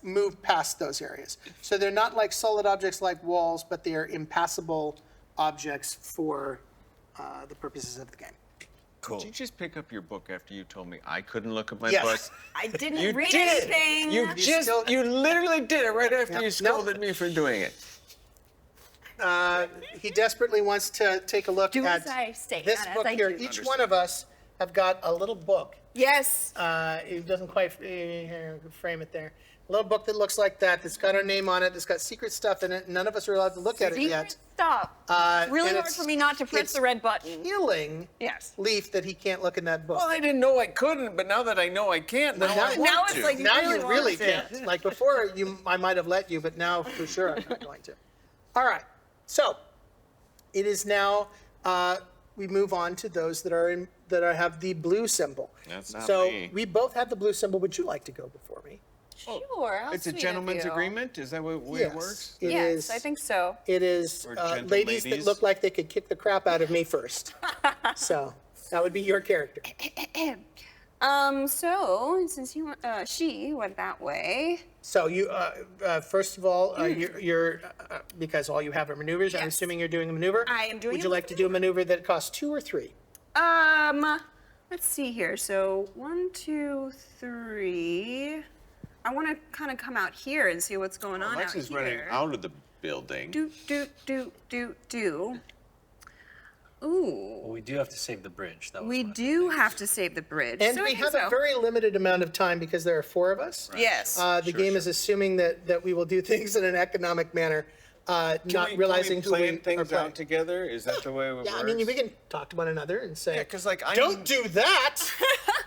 move past those areas. So they're not like solid objects like walls, but they are impassable objects for the purposes of the game. Cool. Did you just pick up your book after you told me I couldn't look at my Yes. book? I didn't You read did. anything. You literally did it right after you No. scolded me for doing it. He desperately wants to take a look Do at as I say, this not as book I here. do. Each one of us have got a little book. Yes. It doesn't quite frame it there. A little book that looks like that, that's got our name on it, that's got secret stuff in it. None of us are allowed to look at it yet. Stop. and Really hard it's- for me not to press it's the red button. Healing Yes. Leif that he can't look in that book. Well, I didn't know I couldn't, but now that I know I can't, now I want Now it's to. like- Now really you really want to. can't. Like before, I might have let you, but now for sure I'm not going to. All right. So it is now. We move on to those that have the blue symbol. That's not so me. we both have the blue symbol. Would you like to go before me? Sure. How It's a sweet of gentleman's you. agreement? Is that what way Yes. it works? It Yes, is- I think so. It is Or gentle ladies that ladies. look like they could kick the crap out of me first. So that would be your character. So since she went that way. So you, first of all, you're because all you have are maneuvers. I'm Yes. assuming you're doing a maneuver. I am doing Would a you like to do a maneuver that costs 2 or 3? Let's see here. So 1, 2, 3. I want to kind of come out here and see what's going on out Lexi's here. running out of the building. Do. Ooh. Well, we do have to save the bridge. That was We one of the do things. have to save the bridge. And So I we think have so. a very limited amount of time because there are 4 of us. Yes. The game is assuming that we will do things in an economic manner, not realizing can we who plan we are things playing. out together? Is that the way it works? Yeah, I mean, we can talk to one another and say, Yeah, 'cause, like, don't do that.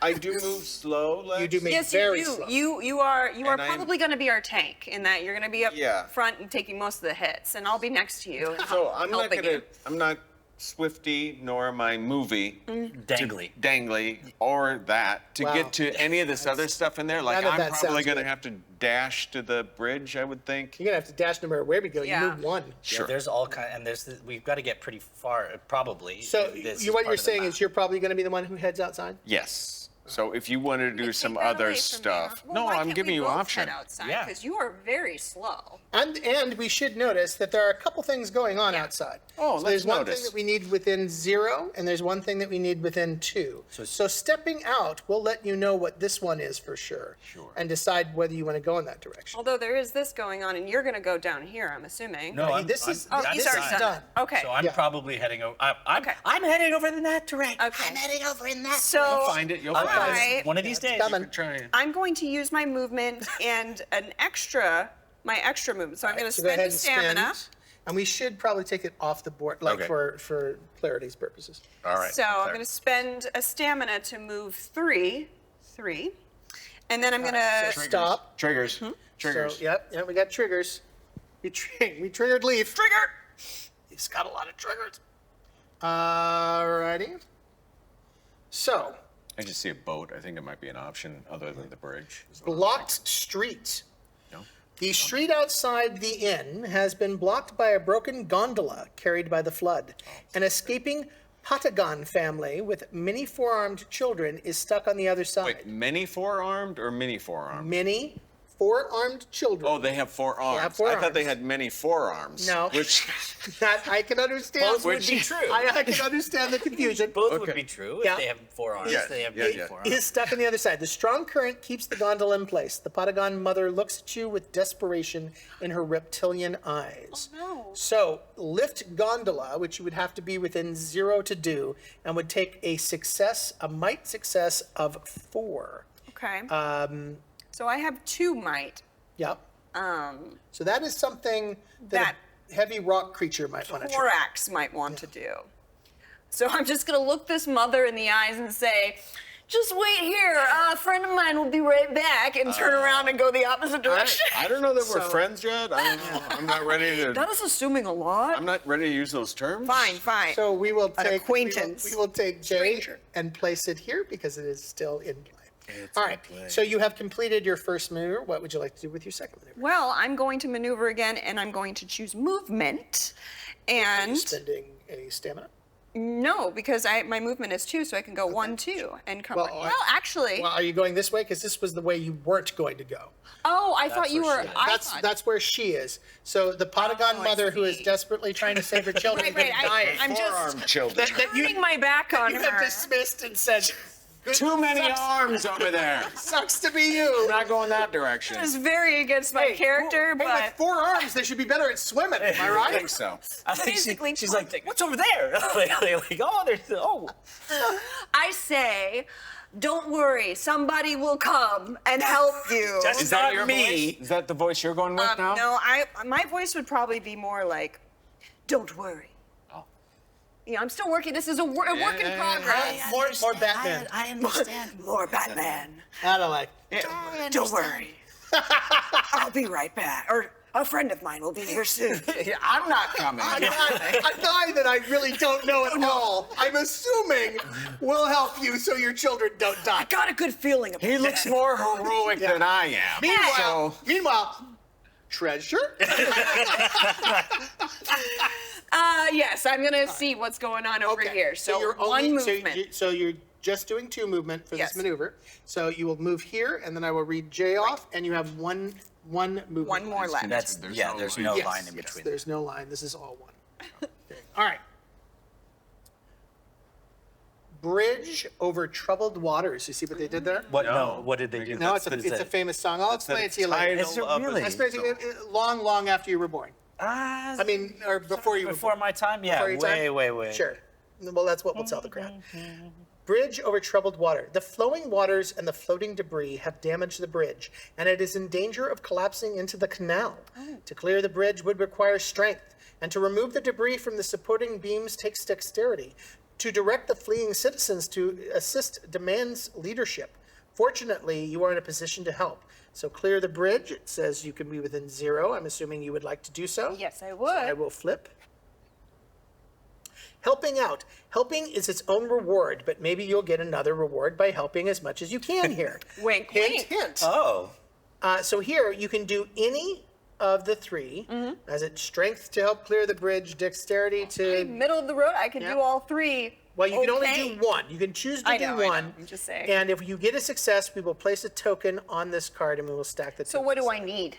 I do move slow, Lex. You do make Yes, very you do. slow. You are And I'm- probably going to be our tank in that you're going to be up Yeah. front and taking most of the hits, and I'll be next to you. And So I'm not helping gonna. you. I'm not Swifty nor am I movie. Dangly. Dangly or that to Wow. get to any of this other stuff in there. Like None of I'm that probably sounds gonna good. have to dash to the bridge. I would think. You're going to have to dash no matter where we go. Yeah. You move 1. Yeah, there's all kind, and we've got to get pretty far, probably. So if this what part you're of the saying map. is you're probably going to be the one who heads outside? Yes. So if you wanted to do some Take that other away from me, stuff, huh? Well, no, why I'm can't giving we you both option. Head outside, Yeah. because you are very slow. And we should notice that there are a couple things going on outside. Oh, So let's there's one notice. thing that we need within 0, and there's one thing that we need within 2. So stepping out will let you know what this one is for sure. Sure. And decide whether you want to go in that direction. Although there is this going on, and you're going to go down here, I'm assuming. No, This is Oh, that's he's this already is done. done. Okay. So I'm Yeah. probably heading over. Okay. I'm heading over in that direction. Okay. I'm heading over in that. So Find it. You'll All find it. right. One of these days. coming. Try it. I'm going to use my movement and my extra movement. So I'm going to So go spend ahead a and stamina. spend. And we should probably take it off the board, like Okay. for clarity's purposes. All right. So I'm there. going to spend a stamina to move 3, and then I'm going to. Stop. Triggers. Triggers. So, yep, we got triggers. We triggered Leif. Trigger. He's got a lot of triggers. Alrighty. So, I just see a boat. I think it might be an option other than the bridge. blocked street. No? The street outside the inn has been blocked by a broken gondola carried by the flood. An escaping Patagon family with many four-armed children is stuck on the other side. Wait, many four-armed or mini four-armed? Many four-armed children. Oh, they have four arms. four I thought they arms. had many forearms. No. Which That I can understand. Both would be true. I can understand the confusion. Both Okay. would be true. Yeah. If they have 4 arms, Yeah, they have yeah, many yeah. 4 He arms. is stuck on the other side. The strong current keeps the gondola in place. The Patagon mother looks at you with desperation in her reptilian eyes. no. So, lift gondola, which you would have to be within 0 to do, and would take a might success of 4. Okay. So I have 2 might. Yep. Um, So that is something that a heavy rock creature might want to try. Thorax might want to do. So I'm just going to look this mother in the eyes and say, just wait here. A friend of mine will be right back, and turn around and go the opposite direction. I don't know that we're So- friends yet. I don't know. I'm not ready to. That is assuming a lot. I'm not ready to use those terms. Fine. So we will An take acquaintance. We will take Jay Stranger. and place it here because it is still in play. All right. So you have completed your first maneuver. What would you like to do with your second maneuver? Well, I'm going to maneuver again, and I'm going to choose movement. Are you And spending any stamina? no, because my movement is 2, so I can go 1, 2, and come. Well, Well, actually, Well, are you going this way? Because this was the way you weren't going to go. oh, I thought you where were. she is. I thought. That's where she is. So the Patagon Oh, I mother who is see. desperately trying to save her children Right, is right. dying. I'm Forearmed just children. that you, turning my back on you have her. dismissed and said, Too many arms over there. sucks to be you. Not going that direction. It's very against my character, Hey, but with 4 arms, they should be better at swimming. Am I I right? think so. I think basically she's like, taunting. what's over there? like, oh, there's, oh. I say, don't worry, somebody will come and help you. Just- Is that not your me. voice? Is that the voice you're going with now? No, my voice would probably be more like, don't worry. Oh. Yeah, I'm still working. This is a work in yeah, progress. I More understand. Batman. I understand. More Batman. I don't like. I Don't understand. worry. I'll be right back. Or a friend of mine will be here soon. Yeah, I'm not coming. A guy that I really don't know at all, I'm assuming, will help you so your children don't die. Got a good feeling about He looks more heroic than I am. Meanwhile, treasure? yes, I'm gonna see what's going on over here. So you're one only, movement. So you're just doing 2 movement for Yes. this maneuver. So you will move here, and then I will read J off, and you have one movement. One more left. That's, There's yeah, no there's line. no Yes, line in yes, between. there's no line. This is all one. Okay. All right. Bridge over troubled waters. You see what they did there? What? No. No. What did they do? No, it's What is a that? famous song. I'll explain it to you later. Is it really? I'll explain it to you long after you were born. Ah, I mean, or before you were before born. my time? Yeah, Before your time? way. Sure. Well, that's what will tell the crowd. Bridge over troubled water. The flowing waters and the floating debris have damaged the bridge, and it is in danger of collapsing into the canal. To clear the bridge would require strength, and to remove the debris from the supporting beams takes dexterity. To direct the fleeing citizens to assist demands leadership. Fortunately, you are in a position to help. So clear the bridge. It says you can be within 0. I'm assuming you would like to do so. Yes, I So would. I will flip. Helping out. Helping is its own reward, but maybe you'll get another reward by helping as much as you can here. Wink, Hint, wink. hint. Oh. So here you can do any of the 3. As it's strength to help clear the bridge, dexterity to. Middle of the road, I could Yeah. do all 3. Well, you can only Okay. do 1. You can choose to I do know, I know. 1. I'm just saying. And if you get a success, we will place a token on this card and we will stack the So tokens. what do I need?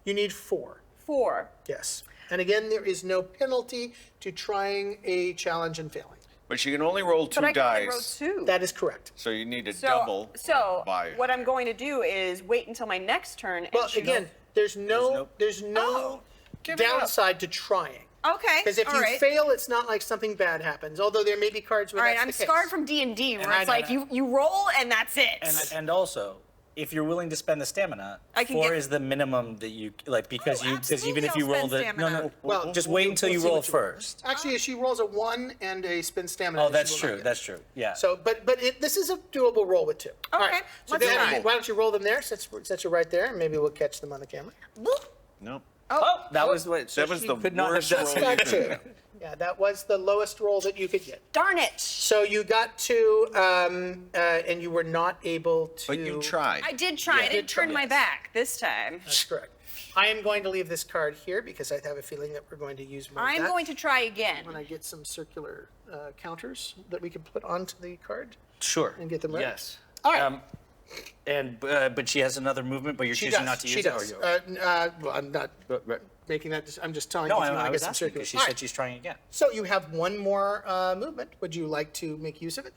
You need 4. 4. Yes. And again, there is no penalty to trying a challenge and failing. But she can only roll 2 But I can only roll dice. 2. That is correct. So you need to So, double so by. what I'm going to do is wait until my next turn. And Well, choose- again, there's no Oh, give it up. downside to trying. Okay. Because if all you right. fail, it's not like something bad happens. Although there may be cards where All right, that's I'm the case. scarred from D&D, where I it's know like that. you roll and that's it. And also, if you're willing to spend the stamina, I can 4 get- is the minimum that you like because even absolutely if you I'll roll spend the stamina. Well, just we'll- wait until we'll you see roll what you roll. first. Actually, if she rolls a 1 and a spin stamina. Oh, she that's will not true. get That's it. true. Yeah. So, but this is a doable roll with 2. All Okay, right. So let's then, try. why don't you roll them there since you're right there, and maybe we'll catch them on the camera. No. oh, that was what. That was the could not have worst done roll. Got 2. Yeah, that was the lowest roll that you could get. Darn it! So you got 2, and you were not able to. But you tried. I did try. I didn't turn my back this time. That's correct. I am going to leave this card here because I have a feeling that we're going to use more of I'm that going to try again. when I get some circular counters that we can put onto the card Sure. and get them ready. Yes. All right. But she has another movement, but you're She choosing does. not to She use does. it. Well, I'm not making that. I'm just telling No, you if you I want to was get some asking circular. because she All said right. she's trying again. So you have one more movement. Would you like to make use of it?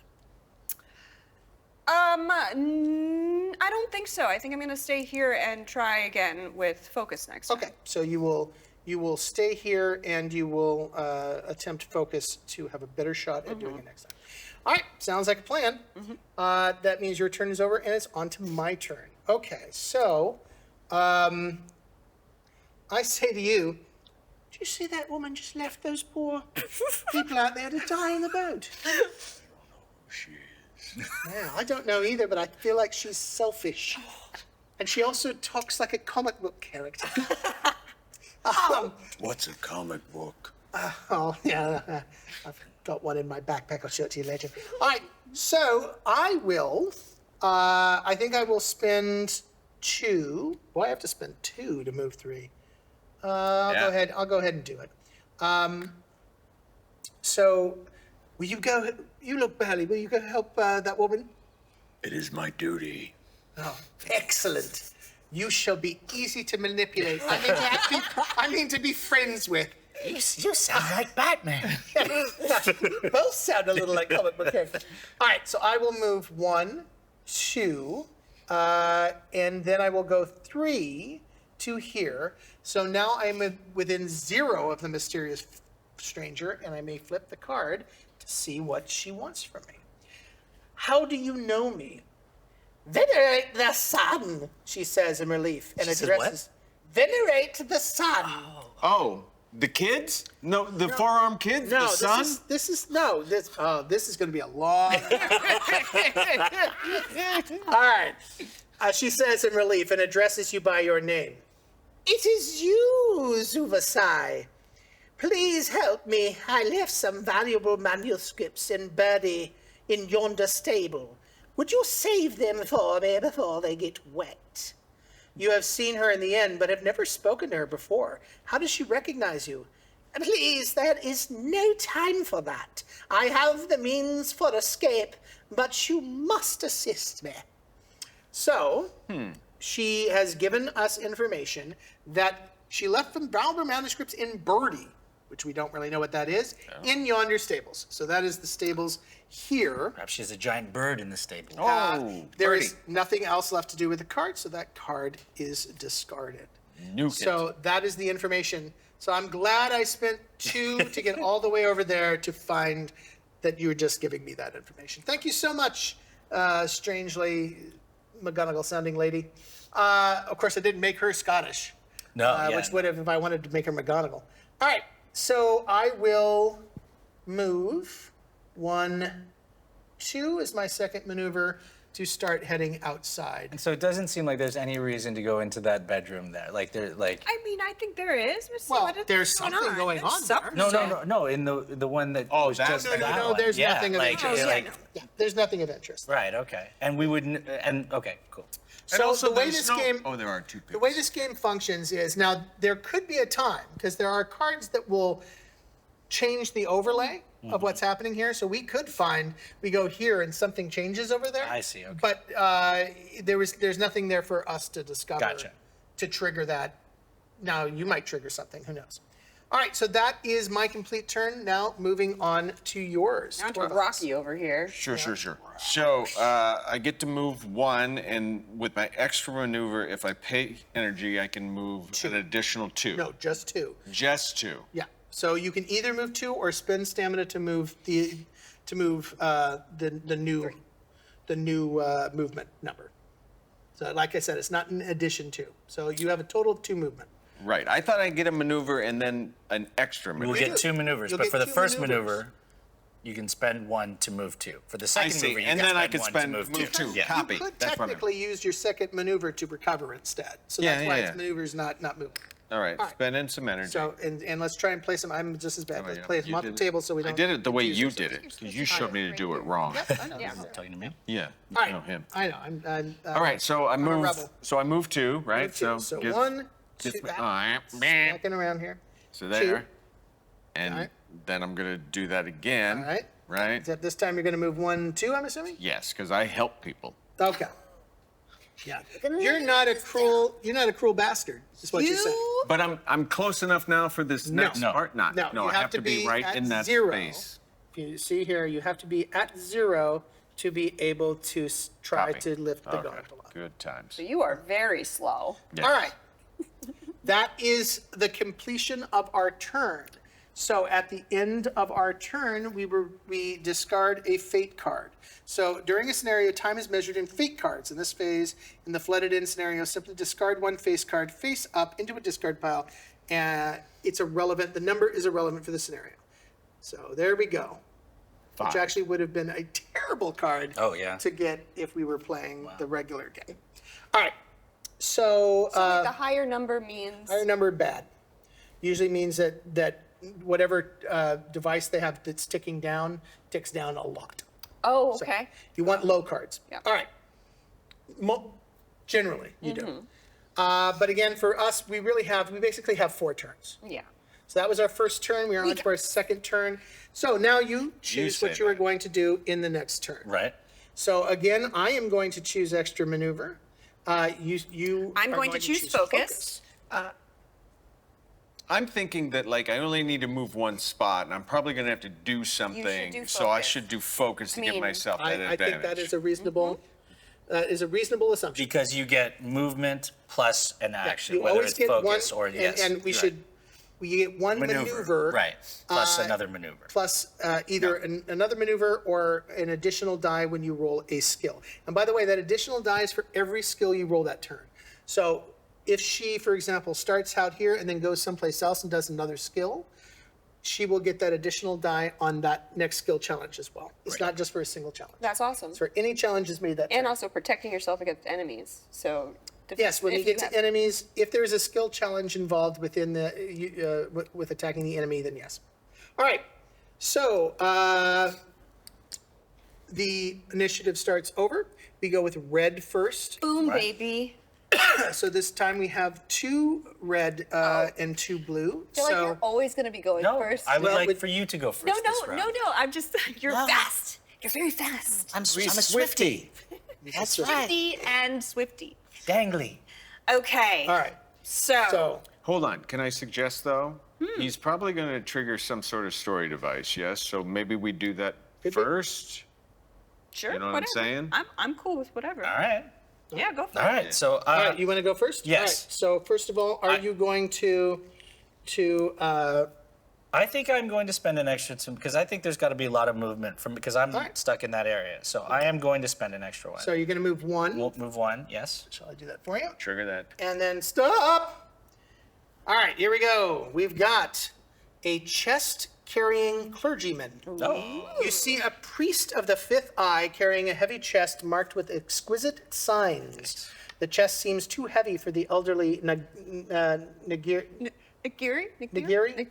I don't think so. I think I'm going to stay here and try again with focus next time. Okay. So you will stay here and you will attempt focus to have a better shot at doing it next time. All right. Sounds like a plan. That means your turn is over and it's on to my turn. Okay. So I say to you, did you see that woman just left those poor people out there to die in the boat? Yeah, I don't know either, but I feel like she's selfish. And she also talks like a comic book character. What's a comic book? Oh, yeah, I've got one in my backpack. I'll show it to you later. All right, so I will, I think I will spend 2. Well, I have to spend 2 to move 3. I'll go ahead and do it. So, will you go, you look badly, will you go help that woman? It is my duty. Oh, excellent. You shall be easy to manipulate. I mean to be friends with. You sound like Batman. Both sound a little like comic book characters. All right, so I will move 1, 2, and then I will go 3 to here. So now I'm within 0 of the mysterious stranger, and I may flip the card to see what she wants from me. How do you know me? Venerate the sun, she says in relief, and She says addresses. Venerate the sun. Oh, the kids? No, the forearm kids? No, the son? this is going to be a long. All right. She says in relief and addresses you by your name. It is you, Zuvasai. Please help me. I left some valuable manuscripts in Birdie in yonder stable. Would you save them for me before they get wet? You have seen her in the inn, but have never spoken to her before. How does she recognize you? Please, there is no time for that. I have the means for escape, but you must assist me. So, she has given us information that she left some valuable manuscripts in Birdie, which we don't really know what that is, in yonder stables. So that is the stables here. Perhaps she has a giant bird in the stable. There Birdie. is nothing else left to do with the card, so that card is discarded. Nuke it. So that is the information. So I'm glad I spent 2 to get all the way over there to find that you were just giving me that information. Thank you so much, strangely McGonagall-sounding lady. Of course, I didn't make her Scottish. No, Which would have if I wanted to make her McGonagall. All right, so I will move 1, 2 is my second maneuver to start heading outside. And so it doesn't seem like there's any reason to go into that bedroom there. Like I mean, I think there is. We'll see Well, what there's going something on. going on there. no. In the one that was that- just No, that no, one. there's Yeah, nothing of like, interest. like- Yeah, there's nothing of interest. Right. Okay. And we would. And okay. Cool. So also the way there's this no- game, Oh, there are 2 the way this game functions is now there could be a time because there are cards that will change the overlay of what's happening here. So we could find we go here and something changes over there. I see, okay. But there's nothing there for us to discover Gotcha. to trigger that. Now you might trigger something. Who knows? All right, so that is my complete turn. Now moving on to yours. Down to Torvalds. Rocky over here. Sure. So I get to move 1, and with my extra maneuver, if I pay energy, I can move an additional 2. No, just 2. Just 2. Yeah. So you can either move 2 or spend stamina to move the new movement number. So like I said, it's not in addition to. So you have a total of 2 movement. Right. I thought I'd get a maneuver and then an extra We'll maneuver. get 2 maneuvers, You'll but get for the 2 first maneuvers. maneuver, you can spend 1 to move 2. For the I second see. maneuver, you And can then I spend can 1 spend to move move 2. 2. Yeah. Copy. You could That's what I meant. technically use your second maneuver to recover instead. So Yeah, that's why yeah, it's yeah. maneuvers, not movement. All right. All right. Spend in some energy. So and let's try and play some. I'm just as bad. Oh, Let's yeah. play You them off the did it. table so we don't. I did it the way confuse you ourselves. did it, because you showed me to do it wrong. I know. Talking to me? Yeah. All right. No, him. I know. I'm All right. So I a move. rebel. So I move 2, right? So get- 1, 2, get- backing around here. So there. And All right. then I'm gonna do that again. All right. Right. Except this time you're going to move 1, 2. I'm assuming. Yes, because I help people. Okay. Yeah. You're not a cruel bastard. Is what you're saying. But I'm close enough now for this next No. part. Not. No, you I have to be right at in that 0. space. If you see here, you have to be at 0 to be able to try Copy. to lift the Okay. gondola. Good times. So you are very slow. Yes. All right. That is the completion of our turn. So at the end of our turn, we discard a fate card. So during a scenario, time is measured in fate cards. In this phase, in the flooded in scenario, simply discard 1 face card face up into a discard pile. And it's irrelevant. The number is irrelevant for the scenario. So there we go. Which 5. actually would have been a terrible card Oh, yeah. to get if we were playing the regular game. All right. So, The higher number means. higher number bad. Usually means that whatever device they have that's ticking down ticks down a lot. Oh, okay. You want low cards. Yeah. All right. Generally, you do. But again, for us, we basically have 4 turns. Yeah. So that was our first turn. We are on to our second turn. So now you choose say what you are that. going to do in the next turn. Right. So again, I am going to choose extra maneuver. You. I'm are going to choose focus. I'm thinking that like I only need to move 1 spot, and I'm probably gonna have to do something. do So I focus. should do focus to give mean, myself that I advantage. think that is a reasonable. Assumption. Because you get movement plus an action, You whether always it's get focus one, or yes. and we right. should. We get one maneuver. Right. Plus another maneuver. Plus either another maneuver or an additional die when you roll a skill. And by the way, that additional die is for every skill you roll that turn. So if she, for example, starts out here and then goes someplace else and does another skill, she will get that additional die on that next skill challenge as well. It's not just for a single challenge. That's awesome. It's for any challenges made that turn. And also protecting yourself against enemies. So. Yes, when you if get to have- enemies, if there's a skill challenge involved within with attacking the enemy, then yes. All right, so the initiative starts over. We go with red first. Boom, baby. So this time we have 2 red and 2 blue. I feel like So you're always going to be going No, first. I would Well, like with- for you to go first No, this no, round. no, no. I'm just, you're No. fast. You're very fast. I'm a Swifty. That's right. Swifty and Swifty. Dangly. Okay. all right, so Hold on. Can I suggest though? Hmm. He's probably gonna trigger some sort of story device. Yes. So maybe we do that Could be. first. Sure. You know what I'm whatever. saying? I'm cool with whatever. All right. Yeah, go for All it. right. So, all right, you want to go first? yes. All right, so first of all, are you going to I I think I'm going to spend an extra two because I think there's got to be a lot of movement because I'm right. stuck in that area. So I am going to spend an extra one. So you're going to move one. We'll move one, yes. Shall I do that for you? Trigger that. And then stop. All right, here we go. We've got a chest-carrying clergyman. Oh. You see a priest of the fifth eye carrying a heavy chest marked with exquisite signs. The chest seems too heavy for the elderly Nagiri?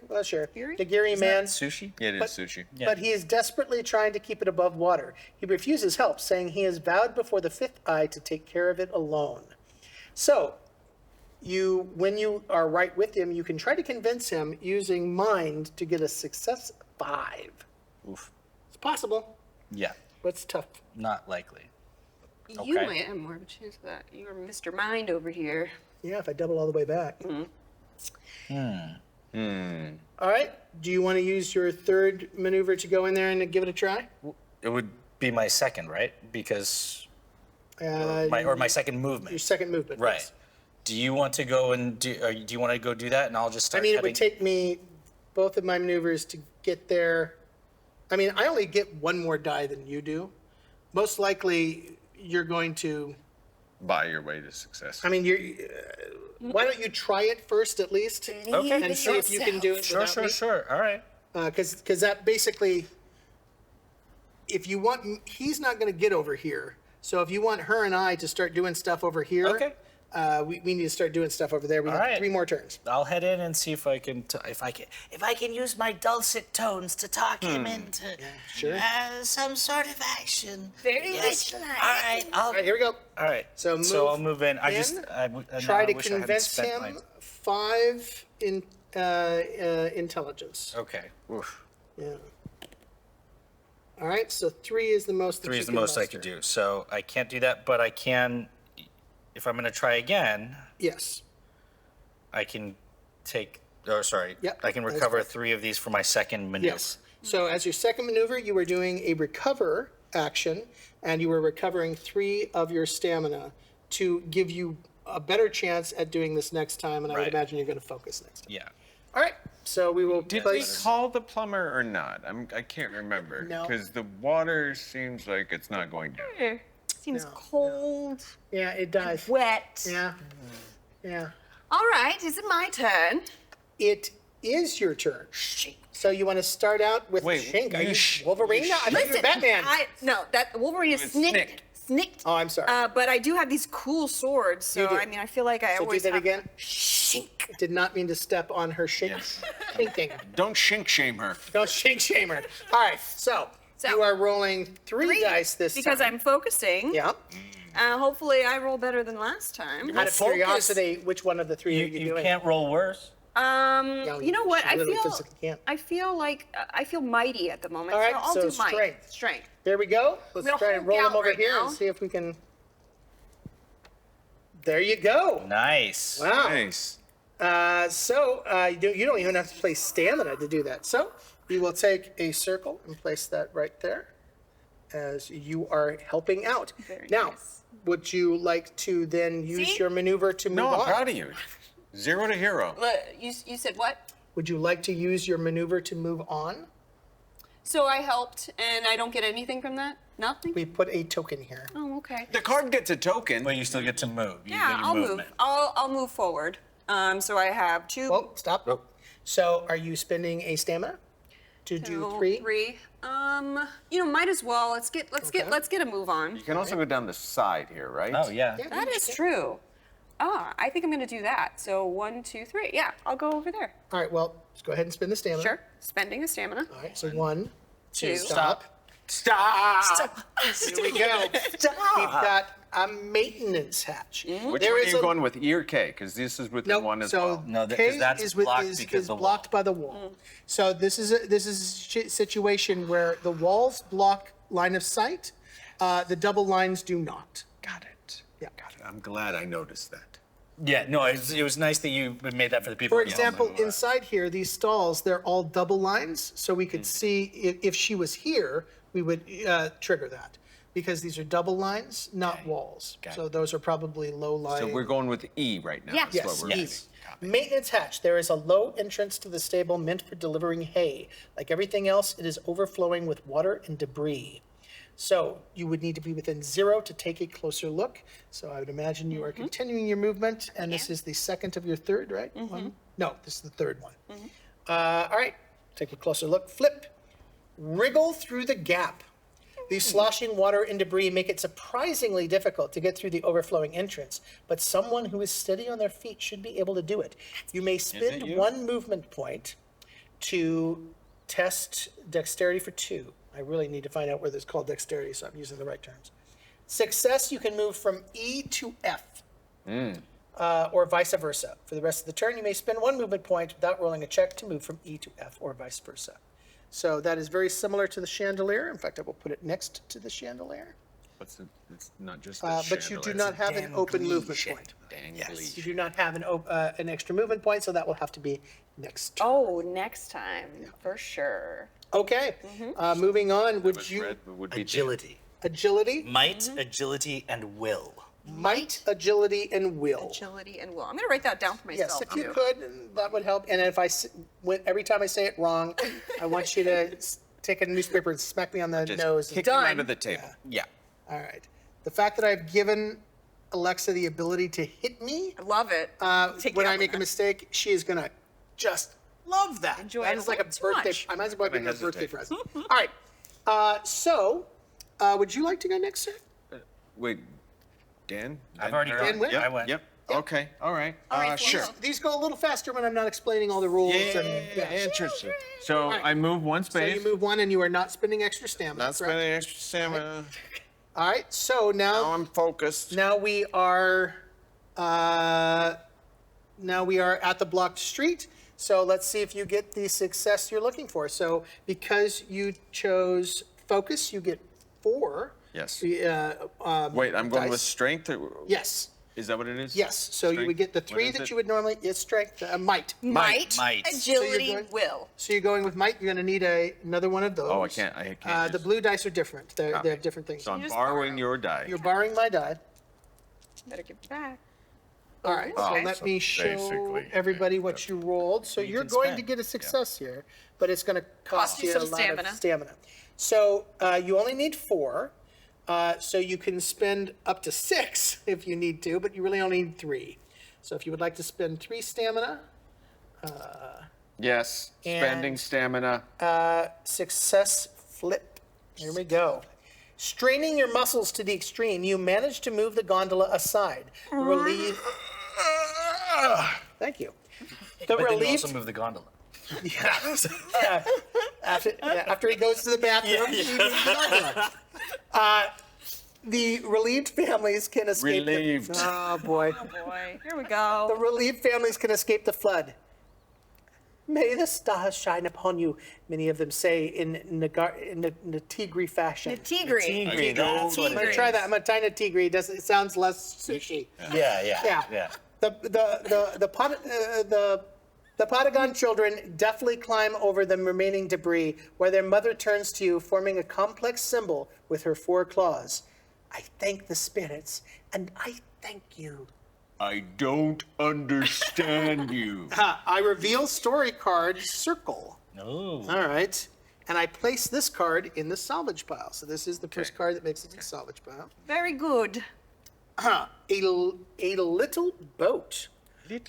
Well, sure. Nagiri man. Sushi? Yeah, it is sushi. But he is desperately trying to keep it above water. He refuses help, saying he has vowed before the fifth eye to take care of it alone. So, when you are right with him, you can try to convince him using mind to get a success 5. Oof. It's possible, Yeah, but it's tough. not likely. You Okay. might have more of a chance of that. You're Mr. Mind over here. Yeah, if I double all the way back. All right. Do you want to use your third maneuver to go in there and give it a try? It would be my second, right? Because Uh, my second movement. your second movement. Right. yes. Do you want to go and do you want to go do that and I'll just I start mean, it heading? would take me both of my maneuvers to get there. I mean, I only get one more die than you do. Most likely, you're going to. Buy your way to success. I mean, why don't you try it first at least? Okay. And see if you can do it without me? Sure. All right. Because that basically, if you want, he's not going to get over here. So if you want her and I to start doing stuff over here, Okay. we need to start doing stuff over there. We All got right. 3 more turns. I'll head in and see if I can if I can use my dulcet tones to talk him into Sure. some sort of action. Very Yes. much All like. right, I'll All right, here we go. All right. So I'll move in. I just in, I Try to wish I hadn't convince spent him. my- 5 in intelligence. Okay. Oof. Yeah. All right, so 3 is the most. that 3 you is the can most I muster. could do. So I can't do that, but I can if I'm going to try again, Yes. I can take sorry. Yep, I can that's recover correct. 3 of these for my second maneuver. Yes. So as your second maneuver, you were doing a recover action, and you were recovering 3 of your stamina to give you a better chance at doing this next time. And I would Right. imagine you're going to focus next time. Yeah. All right. So we will Did we place. call the plumber or not? I can't remember. No. Because the water seems like it's not going down. Seems No. cold, Yeah, it does. wet. Yeah. Yeah. All right, is it my turn? It is your turn. So you want to start out with Wait, Shink? Are you you Wolverine now? I thought you were Batman. No, that Wolverine is It's snicked. Snicked. Oh, I'm sorry. But I do have these cool swords, so You do. I mean, I feel like I So do always that have again. Shink. Did not mean to step on her shink. Shinking. Don't shink shame her. Don't shink shamer. All right. So you are rolling 3 dice this because time. I'm focusing. Yeah. Hopefully, I roll better than last time. Out of focus. curiosity, which one of the 3 are you You doing? can't roll worse. Yeah, You know what? she I literally feel. physically can't. I feel like I feel mighty at the moment. All right, so I'll so do might. strength. Strength. There we go. Let's We'll try and Hulk roll them out over right here now. and see if we can. There you go. Nice. Wow. Nice. You don't even have to play stamina to do that. So we will take a circle and place that right there as you are helping out. Very now, nice. would you like to then use See? your maneuver to move No, I'm on? proud of you. 0 to hero. You said what? Would you like to use your maneuver to move on? So I helped, and I don't get anything from that? Nothing? We put a token here. Oh, okay. The card gets a token. But you still get to move. You Yeah, get your I'll move. movement. I'll move forward. So I have 2, Oh, stop. So are you spending a stamina to do 3? 3. Might as well. Let's get a move on. You can also go down the side here, right? Oh yeah. That is true. I think I'm gonna do that. So 1, 2, 3. Yeah, I'll go over there. All right, well, let's go ahead and spend the stamina. Sure. Spending a stamina. All right, so 1, 2, 2. stop. Stop! Here we go. We've got a maintenance hatch. Which one There are is you a- going with? E or K? Because this is within Nope, one as so well. No, K 'cause that's is blocked because is the wall. blocked by the wall. So this is a situation where the walls block line of sight. The double lines do not. Got it. Yeah. Got it. I'm glad I noticed that. Yeah. No, it was nice that you made that for the people. For at home. example, inside here, these stalls, they're all double lines, so we could see if she was here, we would trigger that. because these are double lines, not walls. Got So it. those are probably low lying. So we're going with E right now. Yeah. That's Yes, what we're yes. getting. Maintenance hatch. There is a low entrance to the stable meant for delivering hay. Like everything else, it is overflowing with water and debris. So you would need to be within 0 to take a closer look. So I would imagine you are continuing your movement, and this is the second of your third, right? One? No, this is the third one. All right, take a closer look. Flip. Wriggle through the gap. The sloshing water and debris make it surprisingly difficult to get through the overflowing entrance, but someone who is steady on their feet should be able to do it. You may spend you? 1 movement point to test dexterity for 2. I really need to find out where this is called dexterity, so I'm using the right terms. Success, you can move from E to F, or vice versa. For the rest of the turn, you may spend 1 movement point without rolling a check to move from E to F, or vice versa. So that is very similar to the chandelier. In fact, I will put it next to the chandelier. It's not just the But you do chandelier. not have an open movement point. Dangly. You do not have an extra movement point, so that will have to be next. Oh, next time, for sure. Okay, moving on. Would What's you red would be Agility. agility, Might, agility, and will. might, agility, and will? Agility and will. I'm gonna write that down for Yes, myself if you too. could, that would help. And if every time I say it wrong, I want you to take a newspaper and smack me on the Just nose. kick him Done. under the table. Yeah. All right. The fact that I've given Alexa the ability to hit me I love it. Take when me I up make on a that. mistake, she is gonna just love that. Enjoy That it is a like a little too birthday. much. I might as well give her a hesitate. birthday present. All right. So, would you like to go next, sir? Wait, Dan? I've already Dan gone. went? I went. Yep. Okay. All right. right, so Sure. we'll- These go a little faster when I'm not explaining all the rules. Yeah, interesting. So right. I move 1 So space. you move 1 and you are not spending extra stamina. Not correct? spending extra stamina. All right. So Now now I'm focused. we are at the blocked street. So let's see if you get the success you're looking for. So because you chose focus, you get 4. Yes. Wait, I'm going with dice. strength. Yes. Is that what it is? Yes. So you would get the 3 that you would normally. It's strength. Might. Might, Might. agility, going- will. So you're going with might. You're going to need another one of those. Oh, I can't The use- blue dice are different. They Copy. have different things. So I'm just borrowing borrow. your die. You're borrowing my die. Better give it back. All right. So Okay. let me show basically, everybody what you rolled. So you're can going to spend. get a success here, but it's going to cost Cost you you a some lot stamina. of stamina. So you only need 4. So you can spend up to 6 if you need to, but you really only need 3. So if you would like to spend 3 stamina, Yes. Spending And- stamina. success flip. Here we go. Straining your muscles to the extreme, you manage to move the gondola aside. The relief. Thank you. The But then you relief. also move the gondola. Yeah. After he goes to the bathroom, he moves the gondola. The relieved families can escape. Relieved. Oh boy. Boy, here we The go. relieved families can escape the flood. May the stars shine upon you, many of them say in Natigri fashion. Tigri. Tigri, that's what I'm going to try that. I'm going to try Natigri. It sounds less sushi. Yeah. Yeah. The Patagon children deftly climb over the remaining debris, where their mother turns to you, forming a complex symbol with her 4 claws. I thank the spirits, and I thank you. I don't understand you. I reveal story card circle. Oh. All right. And I place this card in the salvage pile. So this is the first Okay. card that makes it to the salvage pile. Very good. A little boat.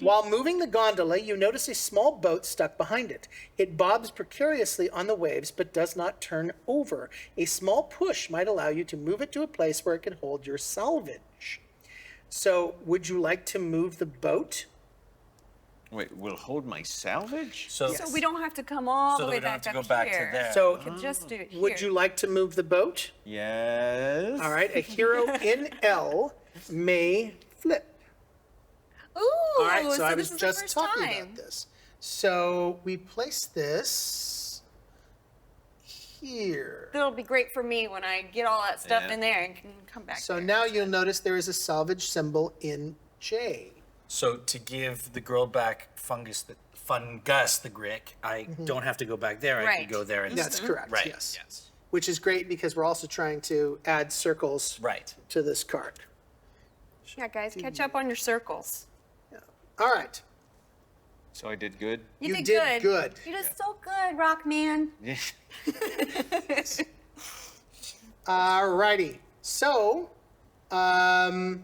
While moving the gondola, you notice a small boat stuck behind it. It bobs precariously on the waves, but does not turn over. A small push might allow you to move it to a place where it can hold your salvage. So, would you like to move the boat? Wait, will hold my salvage? So, So we don't have to come all so the that way we don't have back to go up back here. to there. So, We can just do it here. would you like to move the boat? Yes. All right, a hero in L may flip. Ooh, All right, so I this was is the just first talking time. about this. So we place this here. It'll be great for me when I get all that stuff Yeah. in there and can come back. So there. now you'll notice there is a salvage symbol in J. So to give the girl back fungus the Grick, I don't have to go back there. I Right. can go there and That's correct, Right. yes. which is great because we're also trying to add circles Right. to this card. Yeah, guys, catch up on your circles. All right. So I did good. You did good. You did so good, Rockman. All righty. So, my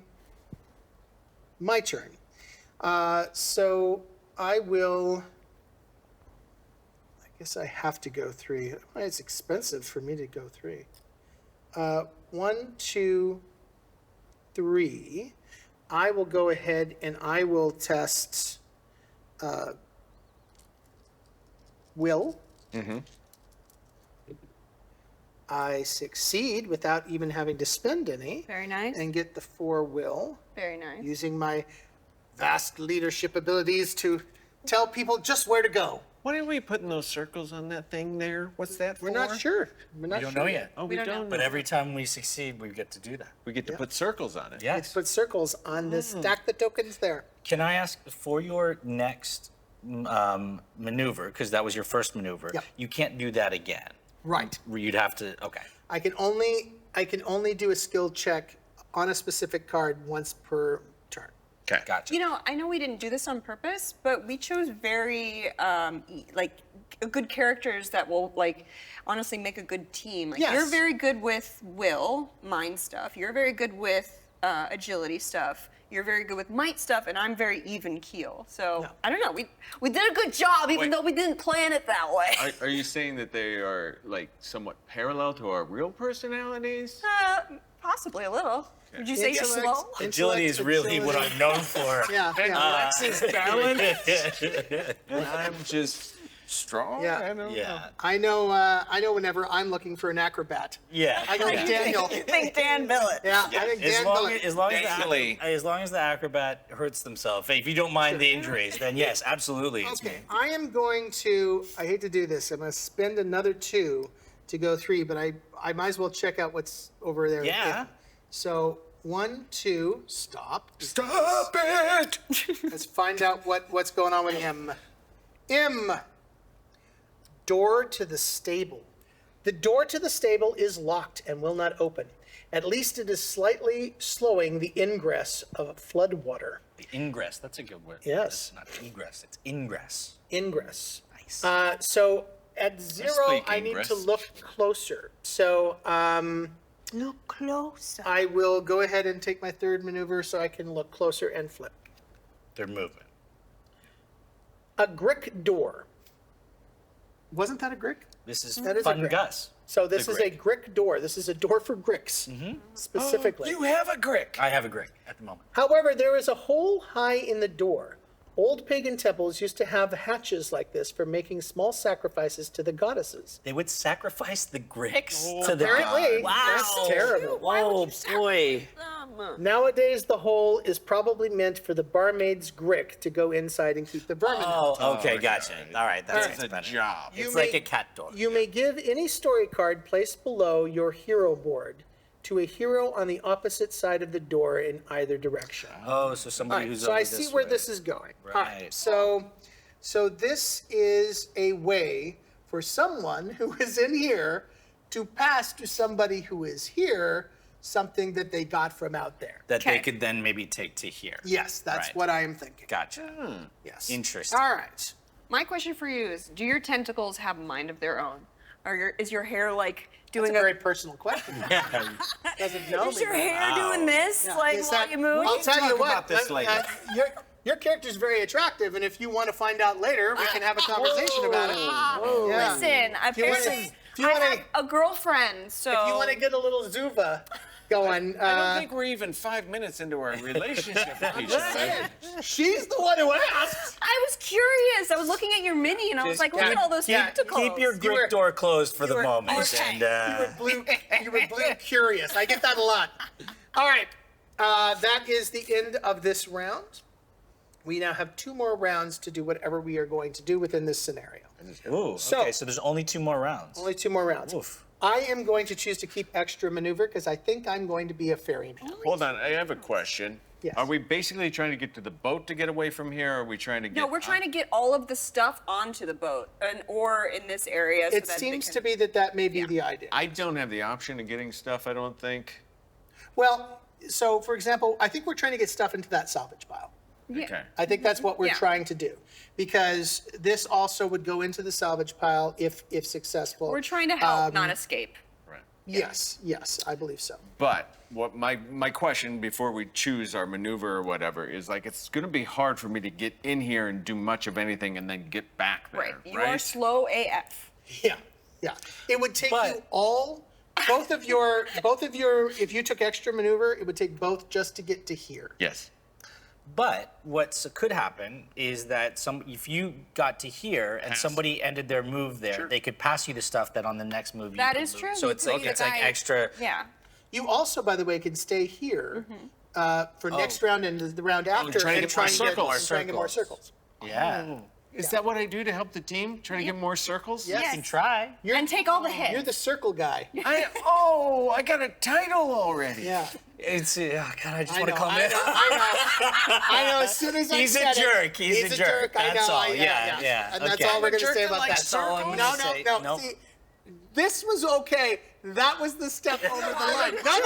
turn. So I will. I guess I have to go 3. It's expensive for me to go 3. 1, 2, 3. I will go ahead and I will test will. I succeed without even having to spend any. Very nice. And get the 4 will, Very nice. using my vast leadership abilities to tell people just where to go. Why are we putting those circles on that thing there? What's that for? We're not sure. We're not We don't sure know yet. Oh, we don't know. don't. But every time we succeed, we get to do that. we get to put circles on it. Yes. Put circles on this, stack the tokens there. Can I ask for your next maneuver, because that was your first maneuver, Yep. you can't do that again. Right. You'd have to, okay. I can only do a skill check on a specific card once per turn. Okay. Gotcha. You know, I know we didn't do this on purpose, but we chose very good characters that will honestly make a good team. Like, Yes. You're very good with will, mind stuff. You're very good with agility stuff. You're very good with might stuff, and I'm very even keel. So I don't know. We did a good job, even though we didn't plan it that way. Are you saying that they are like somewhat parallel to our real personalities? Possibly a little. Would you say you're Intellect. slow? Agility is really what I'm known for. Yeah. Alexis balance. I'm just strong. Yeah. I don't know. Yeah. I know whenever I'm looking for an acrobat. Yeah. I go yeah. Daniel. Think Dan Billet. Yeah, I think Dan Billet. As long as the acrobat hurts themselves, if you don't mind the injuries, then yes, absolutely, it's Okay, me. I am going to, I hate to do this, I'm going to spend another 2 to go 3, but I might as well check out what's over there. Yeah. So 1, 2, stop. Stop it! Let's find out what's going on with M. M. Door to the stable. The door to the stable is locked and will not open. At least it is slightly slowing the ingress of flood water. The ingress, that's a good word. Yes. It's not egress, it's ingress. Ingress. Nice. So at 0, speak I need ingress. to look closer. So Look closer. I will go ahead and take my 3rd maneuver so I can look closer and flip. They're moving. A Grick door. Wasn't that a Grick? This is That is a Fun Grick. Gus. So this The is a Grick door. This is a door for Gricks, specifically. You have a Grick. I have a Grick at the moment. However, there is a hole high in the door. Old pagan temples used to have hatches like this for making small sacrifices to the goddesses. They would sacrifice the Gricks to the Apparently, Wow. that's terrible. Oh boy. Nowadays, the hole is probably meant for the barmaid's Grick to go inside and keep the vermin out. Oh, okay, gotcha. All right, that's That's a better. job. It's You like may- a cat door. You may give any story card placed below your hero board to a hero on the opposite side of the door in either direction. Oh, so All somebody right, who's so over I see this where way. this is going. All right, Right. so this is a way for someone who is in here to pass to somebody who is here something that they got from out there. That they Okay. could then maybe take to here. Yes, that's Right. what I am thinking. Gotcha. Yes. Interesting. All right. My question for you is, do your tentacles have a mind of their own? Or is your hair That's doing a very personal question. Doesn't know Is me. your hair doing this Yeah. while Is that- you move? I'll tell you talk what. about this later. Your character's very attractive, and if you want to find out later, we can have a conversation about it. Yeah. Listen, apparently I have a girlfriend, so If you want to get a little Zuva going, I don't think we're even 5 minutes into our relationship with each other. she's the one who asked. I was curious. I was looking at your mini and I was like, look at all those tentacles. Keep your You Grick were- door closed for the were- moment. okay. And, You were blue curious. I get that a lot. All right. That is the end of this round. We now have 2 more rounds to do whatever we are going to do within this scenario. ooh, So- okay, so there's only 2 more rounds. Only 2 more rounds. Oof. I am going to choose to keep extra maneuver because I think I'm going to be a ferryman. Hold on, I have a question. Yes. Are we basically trying to get to the boat to get away from here, or are we trying to get... No, we're trying to get all of the stuff onto the boat, or in this area. So It that seems they to be that may be the idea. I don't have the option of getting stuff, I don't think. Well, so for example, I think we're trying to get stuff into that salvage pile. Yeah. Okay. I think that's what we're Yeah. trying to do, because this also would go into the salvage pile if successful. We're trying to help, not escape. Right. Yes, I believe so. But what my question before we choose our maneuver or whatever is, like, it's going to be hard for me to get in here and do much of anything and then get back there, Right. right? You are slow AF. Yeah. It would take you all, both of your, if you took extra maneuver, it would take both just to get to here. Yes. But what could happen is that if you got to here and somebody ended their move there, they could pass you the stuff that on the next move you That can is move. true. So You it's could like be it's the like guy- extra. Yeah. You also, by the way, can stay here for next round and the round after trying to and get more circles. and try and get more circles. Yeah. Is that what I do to help the team? Try to get more circles? Yes. You can try. And take all the hits. You're the circle guy. I got a title already. Yeah. It's God. I just I want to know, come I in. know, I know. As soon as I He's a said it, jerk. He's a jerk. I That's know. all. Yeah. And that's Okay. all we're I'm a going to jerk say that about likes that. That's all I'm No, gonna say. no. Nope. See, this was okay. That was the step over the line. No.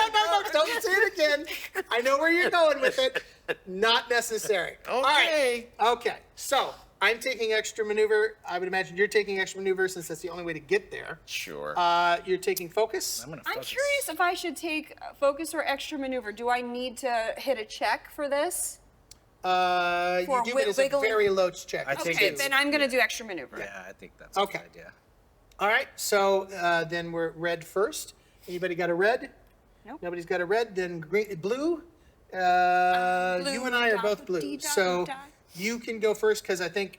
Don't say it again. I know where you're going with it. Not necessary. All right. Okay. So I'm taking extra maneuver. I would imagine you're taking extra maneuver since that's the only way to get there. Sure. You're taking focus. I'm I'm curious if I should take focus or extra maneuver. Do I need to hit a check for this? You For do, but it's a wiggling? very low check. I think Okay, it's- then I'm going to do extra maneuver. Yeah, I think that's Okay. a good idea. All right, so then we're red first. Anybody got a red? Nope. Nobody's got a red. Then green, blue. Blue, You and I are dot, both blue. dee, dot, So dot. you can go first because I think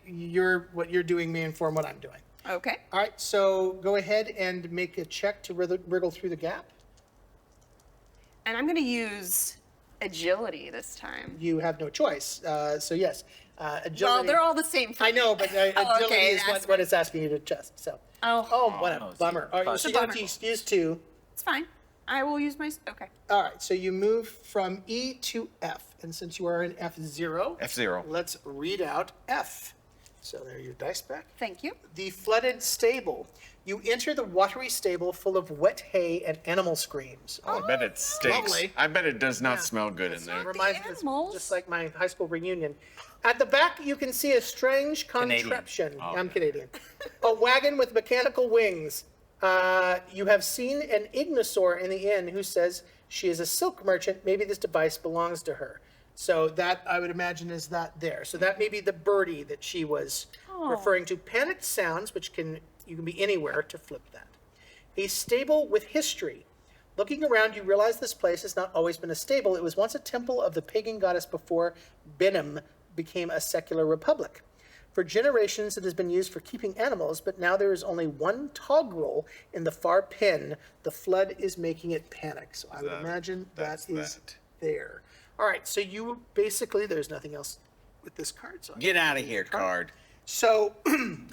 what you're doing may inform what I'm doing. Okay. All right, so go ahead and make a check to wriggle through the gap. And I'm going to use agility this time. You have no choice. So yes, agility. Well, they're all the same for I me. know, but agility okay, is what it's asking you to test. So. Oh, What a bummer. All right, so you have to use 2. it's fine. I will use my. Okay. All right, so you move from E to F, and since you are in F0, F0. let's read out F. So there are your dice back. Thank you. The flooded stable. You enter the watery stable full of wet hay and animal screams. I bet it stinks. lovely. I bet it does not smell good in there. Reminds me, it's animals. just like my high school reunion. At the back, you can see a strange contraption. I'm Canadian. A wagon with mechanical wings. You have seen an ignosaur in the inn who says she is a silk merchant. Maybe this device belongs to her. So that, I would imagine, is that there. So that may be the birdie that she was referring to. Panicked sounds, which you can be anywhere to flip that. A stable with history. Looking around, you realize this place has not always been a stable. It was once a temple of the pagan goddess before Benim became a secular republic. For generations, it has been used for keeping animals, but now there is only one togrel in the far pen. The flood is making it panic. So I would imagine that is there. All right, so you basically, there's nothing else with this card. So, Get out of here, card. so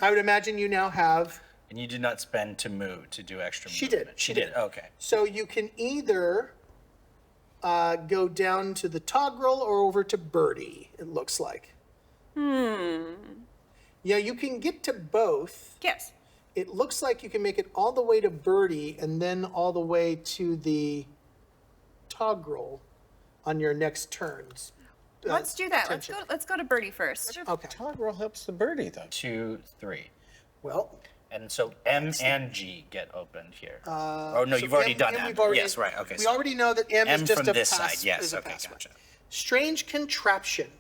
I would imagine you now have, And you did not spend to move to do extra. She movement. did, She she did. did. Okay. so you can either go down to the togrel or over to Birdie, it looks like. Yeah, you can get to both. Yes. It looks like you can make it all the way to Birdie and then all the way to the togrel on your next turns. Let's do that. attention. Let's go to Birdie first. Okay, Toggle helps the birdie, though. 2, 3. well, And so M and G get opened here. Oh no, so you've already M- done M that. we've already- Yes, right. Okay. we so already know that M is M just from a this pass, side. Yes. is a Okay. pass one. Gotcha. Strange contraption.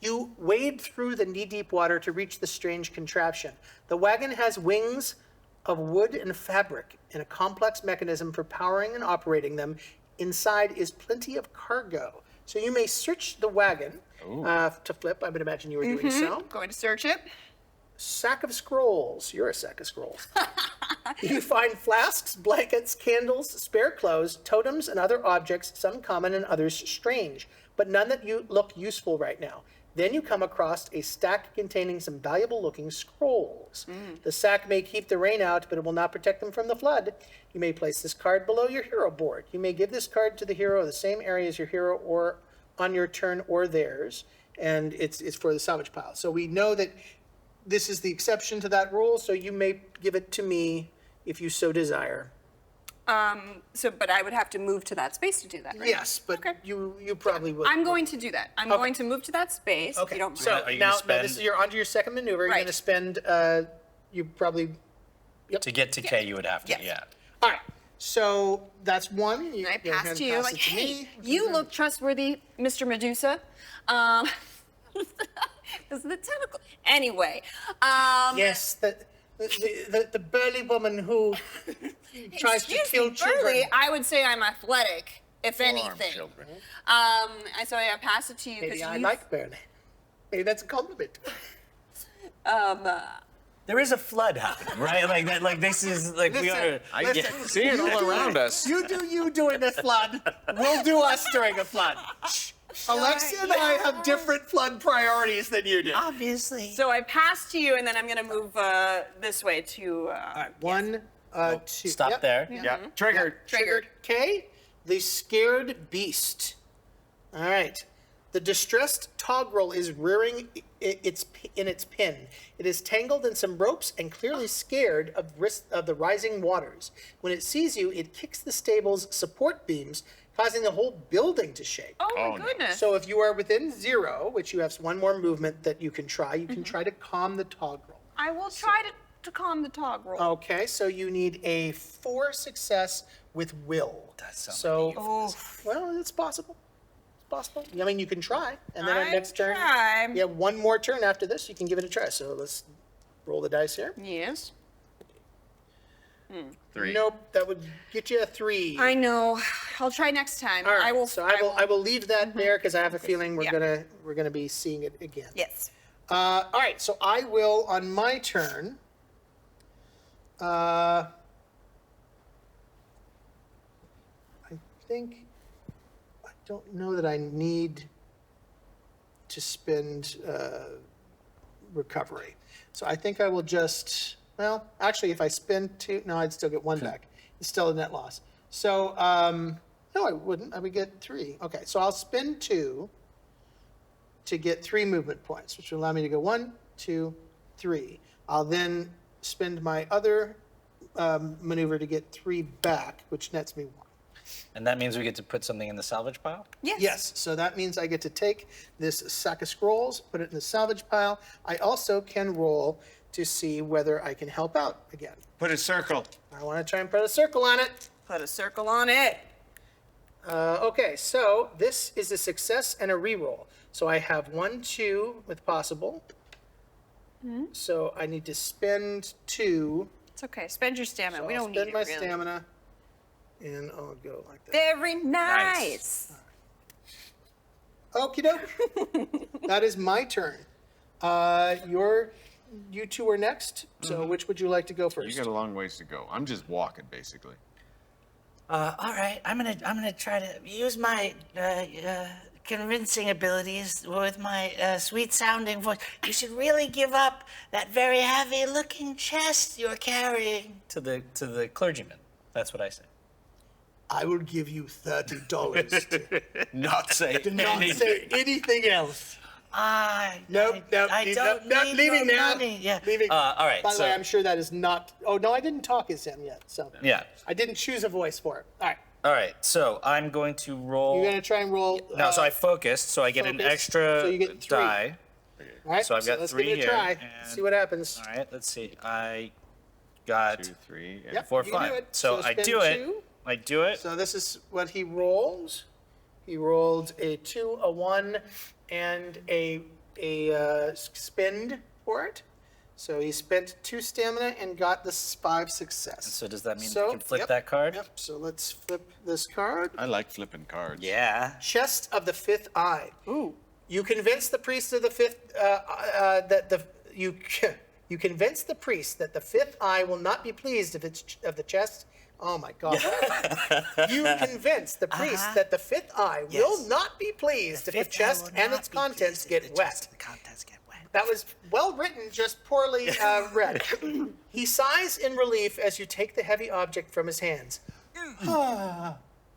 You wade through the knee-deep water to reach the strange contraption. The wagon has wings of wood and fabric and a complex mechanism for powering and operating them. Inside is plenty of cargo. So you may search the wagon to flip. I would imagine you were doing so. Going to search it. Sack of scrolls. You're a sack of scrolls. You find flasks, blankets, candles, spare clothes, totems, and other objects, some common and others strange, but none that look useful right now. Then you come across a stack containing some valuable-looking scrolls. The sack may keep the rain out, but it will not protect them from the flood. You may place this card below your hero board. You may give this card to the hero of the same area as your hero or on your turn or theirs, and it's for the salvage pile. So we know that this is the exception to that rule, so you may give it to me if you so desire. But I would have to move to that space to do that, right? Yes, but Okay. you probably would. I'm going to do that. I'm going to move to that space. If Okay, you don't mind. so Are you gonna now this spend- is you're onto your second maneuver. You're Right. going to spend, you probably, To get to K, you would have to, Yes. yeah. all right. So that's one. You, And I you're pass gonna to you pass like, it to hey, me. you look trustworthy, Mr. Medusa. This is the tentacle. Anyway, Yes, the burly woman who tries to excuse kill me, children. Burley, I would say I'm athletic, if anything. children. So I pass it to you Maybe I you like burly. Maybe that's a compliment. There is a flood happening, right? Like that. Like this is like we are. I see it all around us. You do you during the flood. We'll do us during a flood. Alexia and I have different flood priorities than you do. Obviously. So I pass to you, and then I'm gonna move this way to. One, two. Stop Yep. there. Yeah, triggered. Triggered. K, the scared beast. All right. The distressed togrel is rearing in its pin. It is tangled in some ropes and clearly scared of the rising waters. When it sees you, it kicks the stable's support beams, causing the whole building to shake. Oh my Oh, no. goodness. So if you are within 0, which you have one more movement that you can try, you can try to calm the togrel. I will try to calm the toggle. Okay, so you need a 4 success with will. That sounds so, Oh, well, it's possible. It's possible. I mean, you can try, and then on I next turn, try. you have one more turn after this. You can give it a try. So let's roll the dice here. yes. 3. Nope, that would get you a 3. I know. I'll try next time. All right, I will. so I will leave that there because I have a feeling we're Yeah. gonna be seeing it again. Yes. All right, so I will on my turn. I think I don't know that I need to spend recovery, so I think I will just. Well, actually, if I spend 2, no, I'd still get 1 back. It's still a net loss. So no, I wouldn't. I would get 3. Okay, so I'll spend 2 to get 3 movement points, which will allow me to go 1, 2, 3. I'll then spend my other maneuver to get 3 back, which nets me 1. And that means we get to put something in the salvage pile? Yes. Yes, so that means I get to take this sack of scrolls, put it in the salvage pile. I also can roll to see whether I can help out again. Put a circle. I want to try and put a circle on it. Put a circle on it. Okay, so this is a success and a reroll. So I have 1, 2 with possible. So I need to spend 2. It's okay. Spend your stamina. So we I'll don't need spend it my really. stamina, and I'll go like that. Very nice. Okie doke. That is my turn. You two are next. So which would you like to go You first? got a long ways to go. I'm just walking, basically. All right, I'm gonna try to use my convincing abilities with my sweet sounding voice. You should really give up that very heavy looking chest you're carrying. To the clergyman. That's what I say. I will give you $30 Not say to not say anything else. Nope, I don't need leaving more now. money. Yeah. Leaving. All right, By the so- way, I'm sure that is not. Oh no, I didn't talk as him yet. So Yeah. I didn't choose a voice for it. All right, All right, so I'm going to roll. you're gonna try and roll. No, so I focused, so I get an focus, extra so you get 3. die. All right, so I've got let's 3 give it a here, try. and- See what happens. All right, let's see. I got 2, 3. Yep. 4, you can do 5. it. So I spend do it. 2. I do it. So this is what he rolls. He rolled a 2, a 1, and a spend for it. So he spent 2 stamina and got the 5 success. So does that mean So, we can flip yep, that card? Yep. So let's flip this card. I like flipping cards. Yeah. Chest of the 5th eye. Ooh. You convince the priest of the 5th that the you convince the priest that the 5th eye will not be pleased if it's of the chest. Oh my God! You convince the priest that the 5th eye will not be pleased if the chest and its contents get wet. The contents get wet. That was well written, just poorly read. He sighs in relief as you take the heavy object from his hands.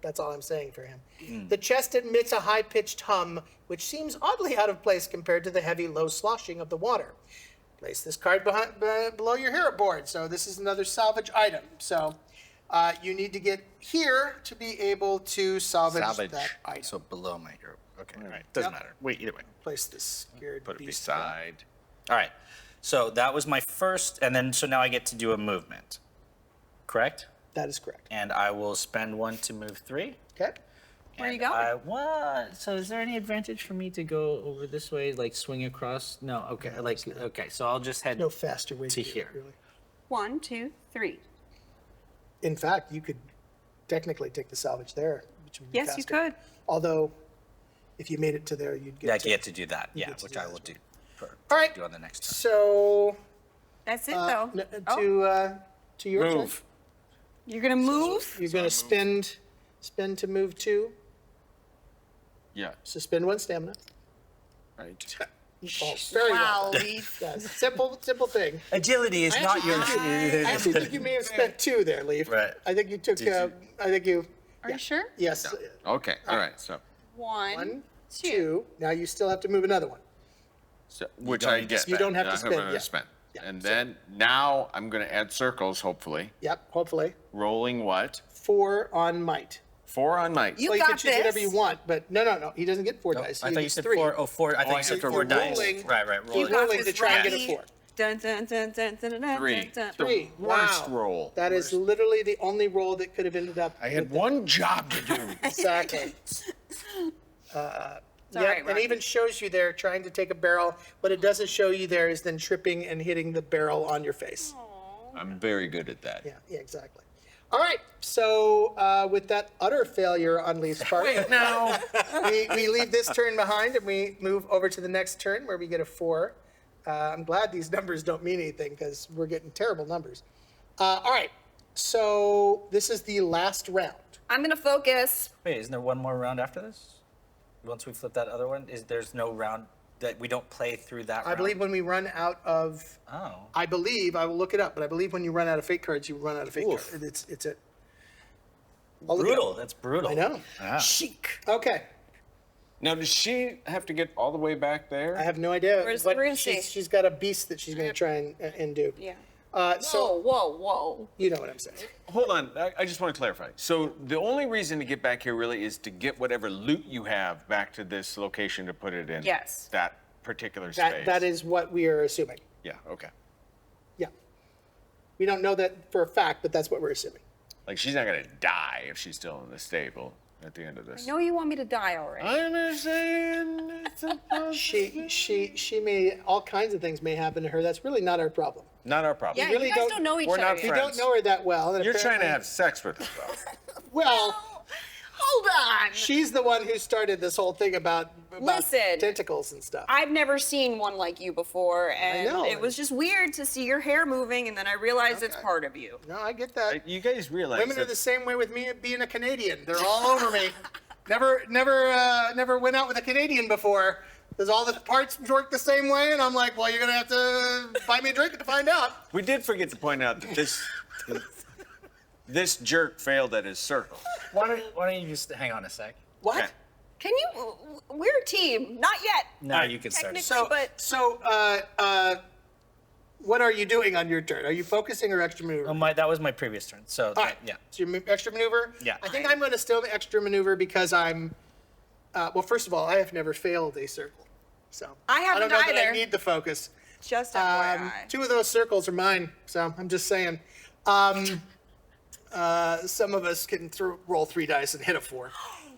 That's all I'm saying for him. The chest emits a high-pitched hum, which seems oddly out of place compared to the heavy, low sloshing of the water. Place this card below your hero board. So this is another salvage item. So you need to get here to be able to salvage that item. So below my hero. Okay, all right. Doesn't matter. Wait, either way. Place this scared Put it beast beside. All right. So that was my first, and then so now I get to do a movement. Correct? That is correct. And I will spend 1 to move 3. Okay. Where are you And going? I want. So is there any advantage for me to go over this way, like swing across? No. Okay. Okay. So I'll just head No faster way to do it, here. really. 1, 2, 3. In fact, you could technically take the salvage there. Which would be Yes, you faster. could. Although, if you made it to there, you'd get Yeah, I to get to do that. Yeah, get to which do I that will as do. All right. Do on the next turn. So, That's it, though. to your turn. Move. You're gonna move. You're going to spend to move 2. Yeah. So spend 1 stamina. Right. Oh, very Wow, well. Leif. Yes, simple thing. Agility is not your. I actually think you may have spent 2 there, Leif. Right. I think you took. Did you? I think you. Are you sure? Yes. Okay. All right. So, 1, 1, 2. 2. Now you still have to move another one. which don't I need to get. You don't have Yeah, to I spend, haven't yeah. spent. Yeah, And so- then now I'm going to add circles, hopefully. Yep. Hopefully, Rolling what? 4 on might. 4 on might. You Well, you can got choose whatever you this. want, but no. He doesn't get 4 No, dice. I He thought you gets said 3. 4. Oh, 4. I thought you said I 4 you're dice. rolling- Right. You Rolling. got rolling this, to try and get a Rocky. 4. Dun, dun, dun, dun, dun, dun, dun, 3. dun. 3. Worst Wow. roll. That is literally the only roll that could have ended up. I had one job to do. Exactly. all right, and Rocky. even shows you there trying to take a barrel. What it doesn't show you there is then tripping and hitting the barrel on your face. I'm very good at that. Yeah, exactly. All right, so with that utter failure on Leif's part, No. we leave this turn behind and we move over to the next turn where we get a 4. I'm glad these numbers don't mean anything because we're getting terrible numbers. All right, so this is the last round. I'm gonna focus. Wait, isn't there one more round after this? Once we flip that other one, there's no round that we don't play through that round? I believe when we run out of, Oh. I will look it up, but I believe when you run out of fate cards, you run out of fate Oof. cards. It's it. I'll look it Brutal. up. That's brutal. I know. Yeah. Chic. Okay. Now, does she have to get all the way back there? I have no idea. We're but gonna see. she's got a beast that she's going to try and do. Yeah. So Whoa. you know what I'm saying. Hold on. I just want to clarify. So the only reason to get back here really is to get whatever loot you have back to this location to put it in. Yes. That particular space. That is what we are assuming. Yeah. Okay. Yeah. We don't know that for a fact, but that's what we're assuming. Like she's not gonna die if she's still in the stable at the end of this. I know you want me to die already. I'm just saying. It's a She may, all kinds of things may happen to her. That's really not our problem. Not our problem. Yeah, really you guys don't- don't know each we're other. not yet. We friends. don't know her that well. And You're trying to apparently- have sex with her, though. Well, Hold on. she's the one who started this whole thing about Listen. tentacles and stuff. I've never seen one like you before, and know. it was just weird to see your hair moving, and then I realized it's Okay. part of you. No, I get that. You guys realize Women that are the same way with me being a Canadian. They're all over me. Never went out with a Canadian before. Because all the parts work the same way, and I'm like, well, you're gonna have to buy me a drink to find out. we did forget to point out that this jerk failed at his circle. Why don't you just hang on a sec? What? Okay. Can you? We're a team. Not yet. No, you can start. Technically, So, but what are you doing on your turn? Are you focusing or extra maneuver? Oh, that was my previous turn. So All right. yeah. So your extra maneuver? Yeah. I think I'm going to still extra maneuver because I'm. Well, first of all, I have never failed a circle, so I haven't don't know that I either. need the focus. just FYI. 2 of those circles are mine, so I'm just saying. Some of us can roll 3 dice and hit a 4.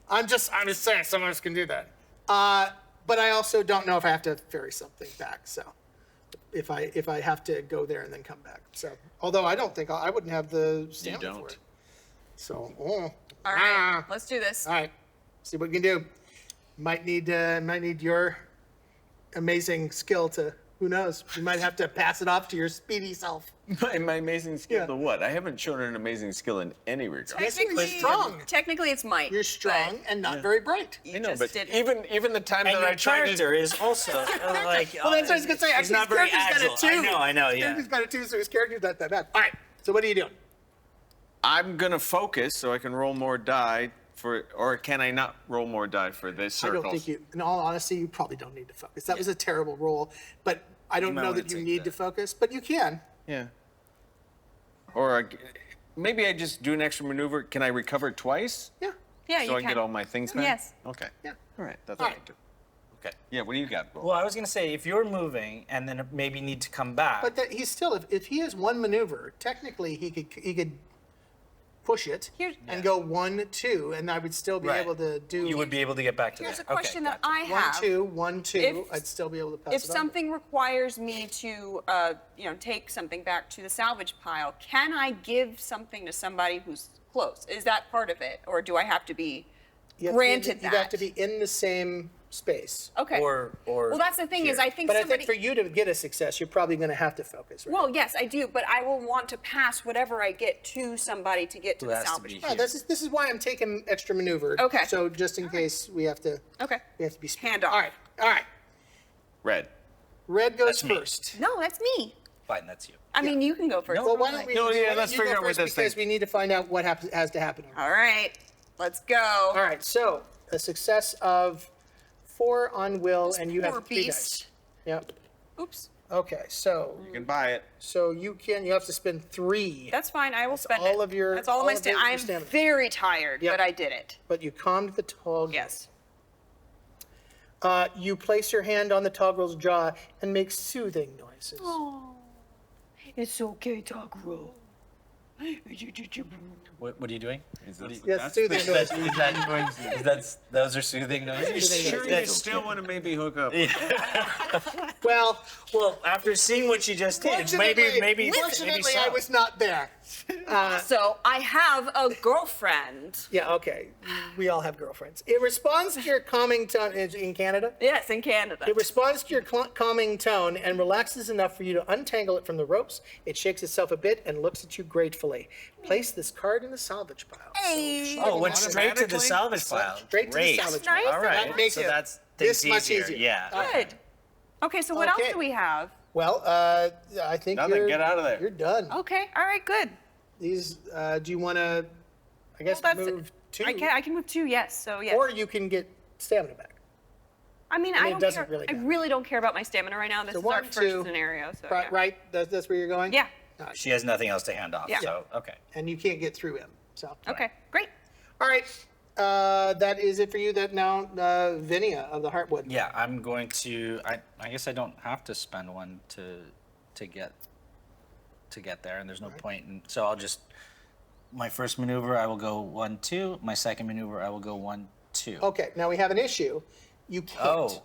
I'm just saying some of us can do that. But I also don't know if I have to ferry something back. So if I have to go there and then come back. So although I don't think I wouldn't have the stamina for don't. it. So All right, let's do this. all right, see what we can do. Might need your amazing skill to. Who knows? You might have to pass it off to your speedy self. My amazing skill Yeah. to what? I haven't shown an amazing skill in any regard. Yes, you're strong. Technically, it's might. You're strong but and not very bright. you I know, just but did- even the time And that your I tried to character is also like. Well, that's what I was gonna say. He's Actually, not his very character's agile. got a 2. I know. His Yeah. character's got a 2, so his character's not that bad. All right. So what are you doing? I'm gonna focus so I can roll more die or can I not roll more die for this I circle? don't think you, in all honesty, you probably don't need to focus. That was a terrible roll, but I don't might know wanna that you take need that. to focus, but you can. Yeah. Or maybe I just do an extra maneuver. Can I recover twice? Yeah. Yeah, So you I can get all my things back? Yes. Okay. Yeah. All right. That's All what right. I do. Okay. Yeah, what do you got, Bo? Well, I was gonna say if you're moving and then maybe need to come back. But that he's still, if he has one maneuver, technically he could push it Here's- and go 1, 2, and I would still be Right. able to do You would be able to get back to Here's that. a question that gotcha. I 1, have. 2, 1, 2. If- I'd still be able to pass If it on. something requires me to, take something back to the salvage pile, can I give something to somebody who's close? Is that part of it, or do I have to be You have to be in granted the- that? You have to be in the same space. Okay. Or Well, that's the thing is, I think But I somebody. think for you to get a success, you're probably going to have to focus, right? Well, yes, I do, but I will want to pass whatever I get to somebody to get to Who the has to salvage be pile. Yeah, this is why I'm taking extra maneuver. Okay. So just in case we have to Okay. be speedy. Hand off. All right. Red. Red goes That's me. first. No, that's me. Fine, that's you. I mean, you can go first. Well, why don't we? No, yeah, why don't let's you go figure out what first this because thing- we need to find out what has to happen. All right, let's go. All right. So a success of 4 on will, This and you poor have 3 beast. dice. Yep. Oops. Okay. So You can buy it. you have to spend 3. That's fine. I will spend all it. of your- That's all of all my of stamina. your I'm stamina. very tired, Yep. but I did it. But you calmed the toggle. Yes. You place your hand on the toggle's jaw and make soothing noises. Oh, it's okay, Togro. What are you doing? Yes, soothing noises. Those are soothing noises. Sure, you still want to maybe hook up. Well, Well, after seeing what you just did, maybe Fortunately, I so. was not there. So I have a girlfriend. Yeah, okay. We all have girlfriends. It responds to your calming tone in Canada. Yes, in Canada. It responds to your calming tone and relaxes enough for you to untangle it from the ropes. It shakes itself a bit and looks at you gratefully. Place this card in the salvage pile. Hey. Oh, went straight to the Automatically? salvage pile. Straight to the Great. salvage Nice. pile. All right. That makes so it that's this things much easier. easier. Yeah. Good. Okay, so what else Okay. do we have? Well, I think Nothing. you're Get out of there. You're done. Okay, all right, good. These. Do you want to? I guess Well, that's move 2. I can move 2, yes. So yes. Or you can get stamina back. I mean, I mean, I it don't doesn't care. really I matter. really don't care about my stamina right now. This So is our 1, first 2, scenario. So Right? yeah. Right? That's where you're going. Yeah. She has nothing else to hand off. Yeah. So okay. And you can't get through him. So. Okay, great. All right. That is it for you. That now, Vinia of the Heartwood. Yeah, I'm going to. I guess I don't have to spend one to get there, and there's no point. And so I'll just. My first maneuver, I will go 1, 2. My second maneuver, I will go 1, 2. Okay. Now we have an issue. You can't. Oh.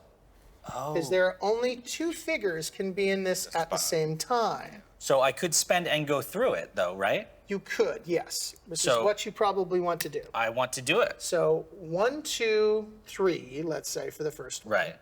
Because there are only 2 figures can be in this at the same time. So I could spend and go through it, though, right? You could, yes, which is So- what you probably want to do. I want to do it. So 1, 2, 3, let's say for the first one. Right.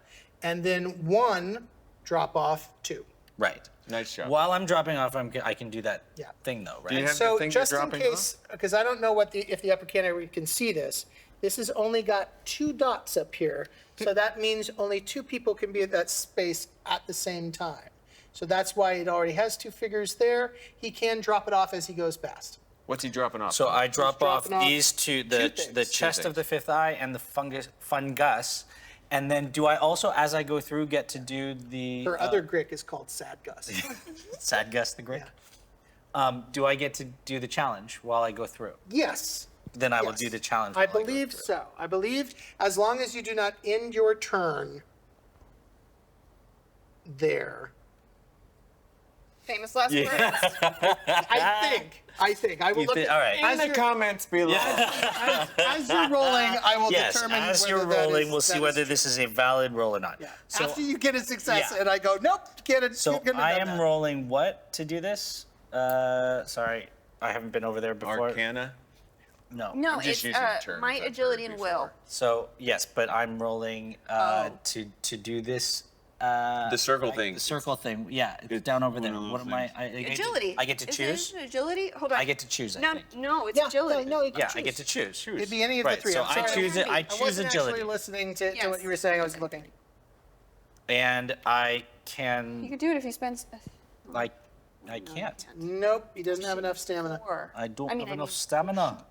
And then 1 drop off 2. Right. Nice job. While I'm dropping off, I can do that Yeah. thing, though, right? Do you have So the thing you're just in dropping case, because I don't know if the upper canary can see this, this has only got 2 dots up here. So that means only 2 people can be at that space at the same time. So that's why it already has 2 figures there. He can drop it off as he goes past. What's he dropping off? So I drop off dropping off these two, the things. chest of the 5th eye and the fungus. And then do I also, as I go through, get to do the Her other Grick is called Sad Gus. Sad Gus the Great? Do I get to do the challenge while I go through? Yes. Then I will Yes. do the challenge. I while go believe through. so. I believe as long as you do not end your turn there. Famous last words. I think. I will You look thi- at all right. In the comments below. as you're rolling, I will Yes, determine as whether you're that rolling, is- we'll see that whether is this is a valid roll or not. true. So, After you get a success yeah. and I go, nope, get it. so you couldn't have I done am that. rolling what to do this? Sorry, I haven't been over there before. Arcana. No. No, I'm just it's using terms might, I've agility, heard and before. will. So yes, but I'm rolling Oh. to do this. The circle thing. The circle thing. Yeah, it's down over there. one of What those am I? Agility. I get to Isn't choose. it agility? Hold on. I get to choose. I No, think. no, it's Yeah, agility. no, you can Yeah, choose. I get to choose. It'd be any of Right, the 3. so I'm I sorry, choose it. I choose wasn't agility, actually listening to Yes. what you were saying. I was looking. and I You can could do it if you spend. like I can't. Nope, he doesn't have enough stamina. Or, I don't I mean, have I enough need- stamina.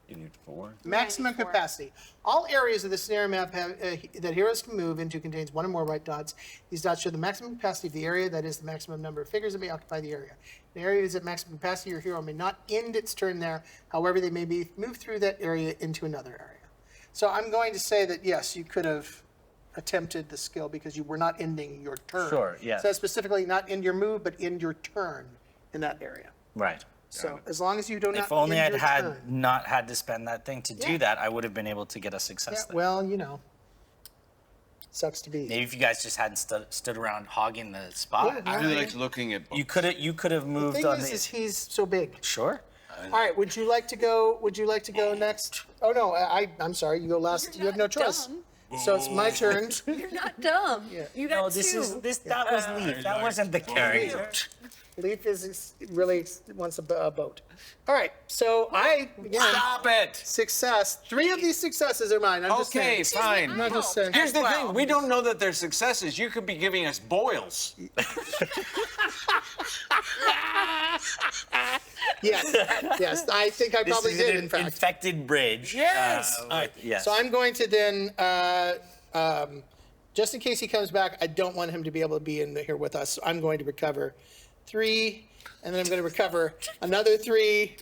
You need 4. Maximum capacity. All areas of the scenario map have, that heroes can move into contains one or more white dots. These dots show the maximum capacity of the area, that is, the maximum number of figures that may occupy the area. An area is at maximum capacity, your hero may not end its turn there. However, they may be moved through that area into another area. So I'm going to say that, yes, you could have attempted the skill because you were not ending your turn. Sure, yes. It says specifically not end your move, but end your turn in that area. Right. So as long as you do not If only end I'd your had turn. not had to spend that thing to do that, I would have been able to get a success there. Well, you know, sucks to be. Maybe if you guys just hadn't stood around hogging the spot, I really liked looking at books. you could have The moved thing on is he's so big. Sure. All right, would you like to go next? Oh no, I'm sorry, you go last. You have no choice. dumb. So it's my turn. You're not dumb. You got No, two. that was Leif. That wasn't the character. Leif really wants a boat. All right, so again, Stop it! success. 3 of these successes are mine. I'm just Okay, saying. fine. I'm not just saying. Here's the thing. We don't know that they're successes. You could be giving us boils. Yes, I think I This probably is did, an in fact. infected bridge. Yes. All right. Yes. So I'm going to then, just in case he comes back, I don't want him to be able to be in here with us. So I'm going to recover 3, and then I'm going to recover another 3,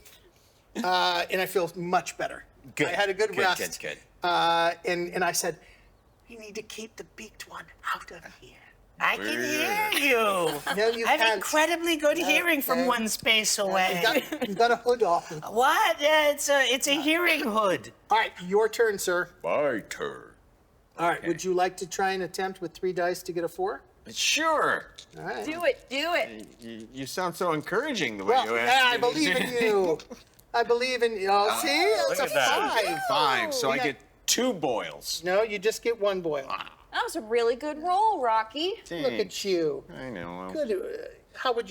and I feel much better. Good. I had a good rest. Good. And I said, you need to keep the beaked one out of here. I can hear you. No, you I have can't. incredibly good hearing from okay. one space away. You've got a hood on. What? Yeah, it's a hearing hood. All right, your turn, sir. My turn. All right, would you like to try and attempt with 3 dice to get a 4? Sure. All right. Do it. You sound so encouraging the way Well, you yeah, asked I me to believe do in it. you. I believe in you. Oh, see? That's a at that. 5. 5, so I Yeah. get 2 boils. No, you just get 1 boil. That was a really good roll, Rocky. Look at you. I know. Good. How would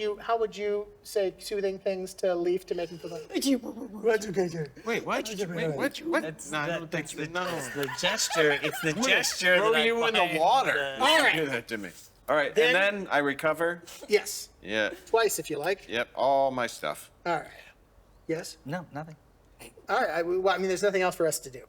you say soothing things to Leif to make him feel better? What's okay, sir? Wait, what? Wait, what? No, I don't think so. No. It's the gesture. It's the gesture. Throw that I you in the find, water. All right. Do that to me. All right, Then- and then I recover. Yes. Yeah. Twice if you like. Yep. All my stuff. All right. Yes. No, nothing. All right. Well, I mean, there's nothing else for us to do,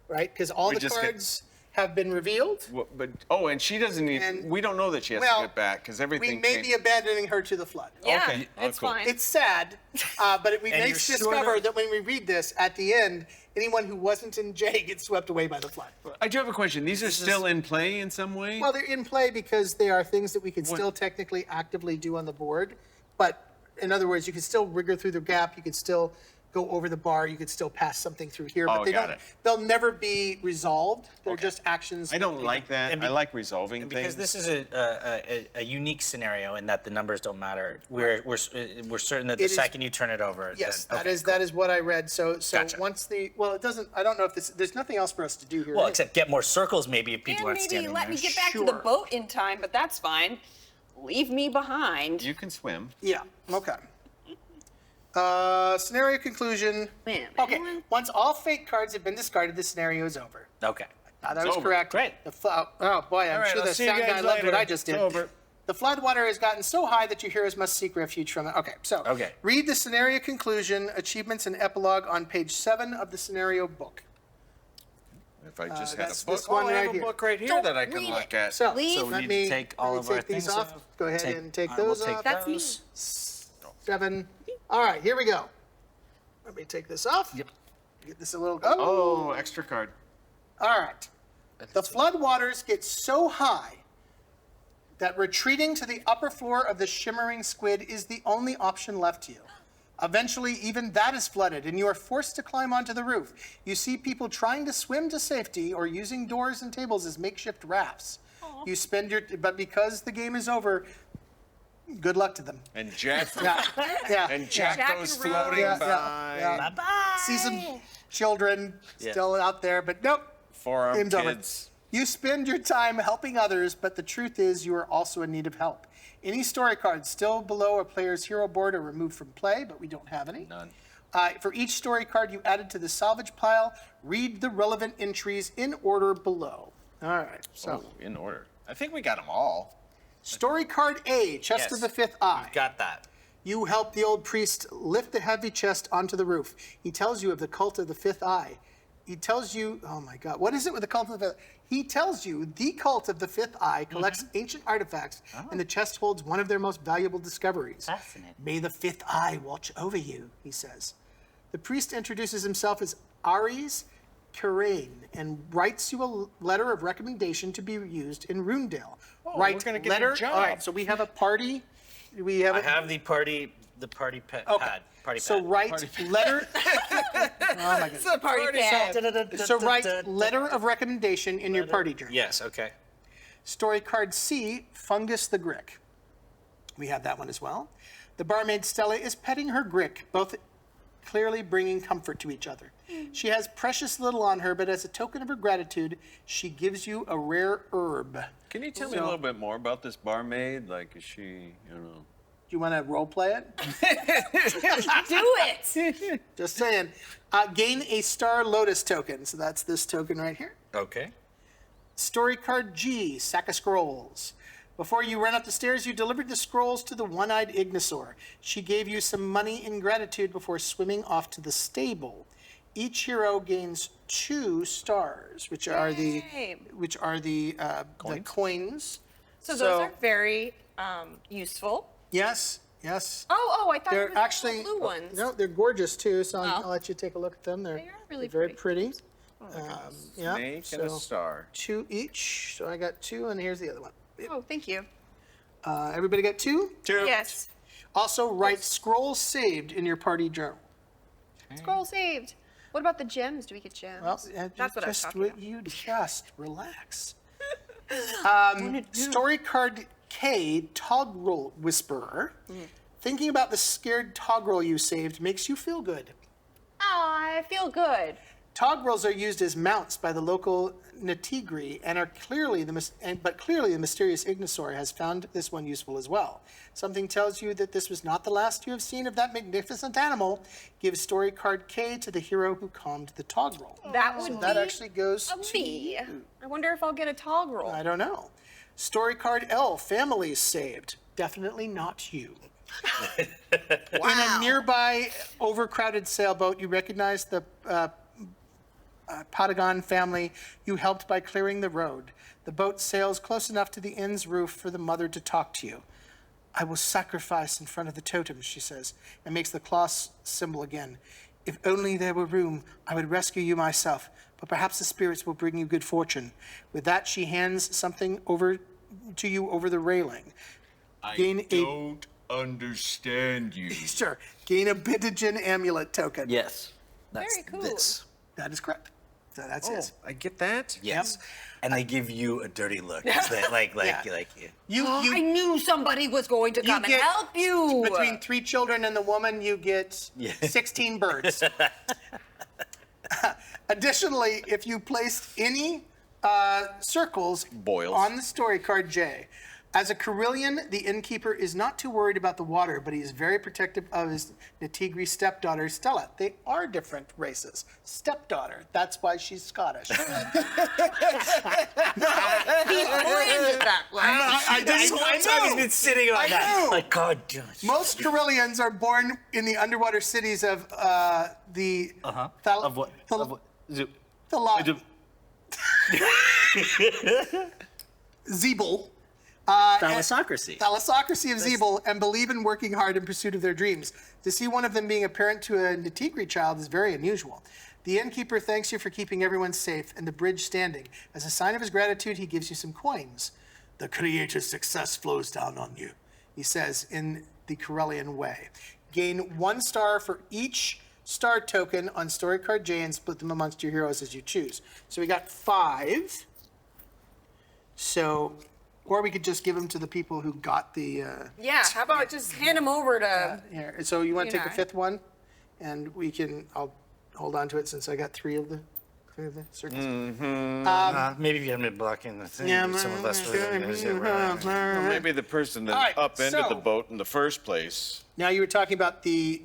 right? Because all We the just get- cards have been revealed. But and she doesn't need. And- We don't know that she has well, to get back because everything. We may changed. be abandoning her to the flood. Yeah, Okay. Oh, it's cool. fine. It's sad, but we And may you're sure discover that- that when we read this at the end, anyone who wasn't in J gets swept away by the flood. I do have a question. These are still in play in some way. Well, they're in play because they are things that we could still technically actively do on the board. But in other words, you could still rigor through the gap. You could still go over the bar. You could still pass something through here. But Oh, they got don't. it. They'll never be resolved. They're just actions. I don't like that. And I like resolving Because things. this is a unique scenario in that the numbers don't matter. We're certain that the It is- second you turn it over. Yes, then, that is what I read. So Gotcha. once it doesn't. I don't know if there's nothing else for us to do here. Well, right? except get more circles maybe if people And aren't maybe standing let there. me get back to the Sure. boat in time, but that's fine. Leave me behind. You can swim. Yeah. Okay. Scenario conclusion. Man, Okay. Once all fate cards have been discarded, the scenario is over. Okay. That was over. correct. Great. Oh boy, I'm All right, sure I'll the see you sound guys guy loved what later. I just did. It's over. The flood water has gotten so high that your heroes must seek refuge from it. Okay, so Okay. read the scenario conclusion, achievements, and epilogue on page 7 of the scenario book. If I just had that's a book. this one I have right a here. book right here Don't that I can read look it. at. So, Leave. So we let need me to take let all me of our take these things off. Go ahead and take I will those take off. That's me. those. 7. All right, here we go. Let me take this off. Yep. Get this a little. Oh, extra card. All right. The flood waters get so high that retreating to the upper floor of the shimmering squid is the only option left to you. Eventually, even that is flooded, and you are forced to climb onto the roof. You see people trying to swim to safety or using doors and tables as makeshift rafts. You spend but because the game is over, good luck to them. And Jack. Yeah. And Jack Jack goes and Rose. floating Yeah, by. yeah. Bye-bye. See some children still out there, but nope. Forearm Game's over. kids. You spend your time helping others, but the truth is you are also in need of help. Any story cards still below a player's hero board are removed from play, but we don't have any. None. For each story card you added to the salvage pile, read the relevant entries in order below. All right, so Oh, in order. I think we got them all. story card A, Chest Yes. of the Fifth Eye. Got that. You help the old priest lift the heavy chest onto the roof. He tells you of the cult of the fifth eye. He tells you, oh my God, what is it with the cult of the fifth? He tells you the cult of the fifth eye collects ancient artifacts, and the chest holds one of their most valuable discoveries. Fascinating. May the fifth eye watch over you, he says. The priest introduces himself as Ares Karain and writes you a letter of recommendation to be used in Runedale. we're gonna get a job. All right, so we have a party. We have I have the party pad. Party So pad. write letter. Oh my goodness. The party pad. So write letter of recommendation in your party journal. Yes, okay. Story card C, Fungus the Grick. We have that one as well. The barmaid Stella is petting her Grick, both clearly bringing comfort to each other. She has precious little on her, but as a token of her gratitude, she gives you a rare herb. Can you tell me a little bit more about this barmaid? Like, is she, you know? Do you want to role play it? Do it. Just saying. Gain a Star Lotus token. So that's this token right here. Okay. Story card G, Sack of Scrolls. Before you ran up the stairs, you delivered the scrolls to the one-eyed Ignisaur. She gave you some money in gratitude before swimming off to the stable. Each hero gains 2 stars, which are the coins. So those are very useful. Yes, yes. Oh, I thought it They're was actually the blue ones. No, they're gorgeous too. So I'll let you take a look at them. They're They are really very pretty. Yeah. Snake and a So star. 2 each. So I got 2, and here's the other one. Oh, thank you. Everybody got 2? Yes. Also, write scrolls saved in your party journal. Scroll saved. What about the gems? Do we get gems? Well, That's what I was talking about. You just relax. Story card K, Toggle Whisperer. Thinking about the scared toggle you saved makes you feel good. Oh, I feel good. Togrels are used as mounts by the local Natigri and are clearly the mysterious Ignisaur has found this one useful as well. Something tells you that this was not the last you have seen of that magnificent animal. Give story card K to the hero who calmed the Togrel. That would That be actually goes a to me. you. I wonder if I'll get a toggle. I don't know. Story card L, families saved. Definitely not you. In a nearby overcrowded sailboat, you recognize the Patagon family you helped by clearing the road. The boat sails close enough to the inn's roof for the mother to talk to you. I will sacrifice in front of the totem, she says, and makes the cross symbol again. If only there were room, I would rescue you myself, but perhaps the spirits will bring you good fortune. With that, she hands something over to you over the railing. Don't understand you. Sure. Gain a Bitigen amulet token. Yes. That's Very cool. this. That is correct. So that's it. I get that? Yes. And they give you a dirty look. It's like You I knew somebody was going to come and get- help you. Between 3 children and the woman, you get 16 birds. Additionally, if you placed any circles Boils. on the story card J, as a Carillion, the innkeeper is not too worried about the water, but he is very protective of his Natigri stepdaughter, Stella. They are different races. Stepdaughter, that's why she's Scottish. He planned it that way. this whole time he's been sitting on I that. know. Like, God damn it. Most Carillions are born in the underwater cities of the Of what? Of what? Zeeble. Thalassocracy. Thalassocracy of Zeeble, and believe in working hard in pursuit of their dreams. To see one of them being a parent to a Natigri child is very unusual. The innkeeper thanks you for keeping everyone safe and the bridge standing. As a sign of his gratitude, he gives you some coins. The creator's success flows down on you, he says in the Corellian way. Gain 1 star for each star token on story card J and split them amongst your heroes as you choose. So we got 5. So, or we could just give them to the people who got the. Yeah, how about just hand them over to... Here. So you want to take the know. 5th one, and we can. I'll hold on to it since I got 3 of the circles. Maybe if you haven't been blocking the thing, Yeah, some of us Well, maybe the person that All right, upended so- the boat in the first place. Now you were talking about the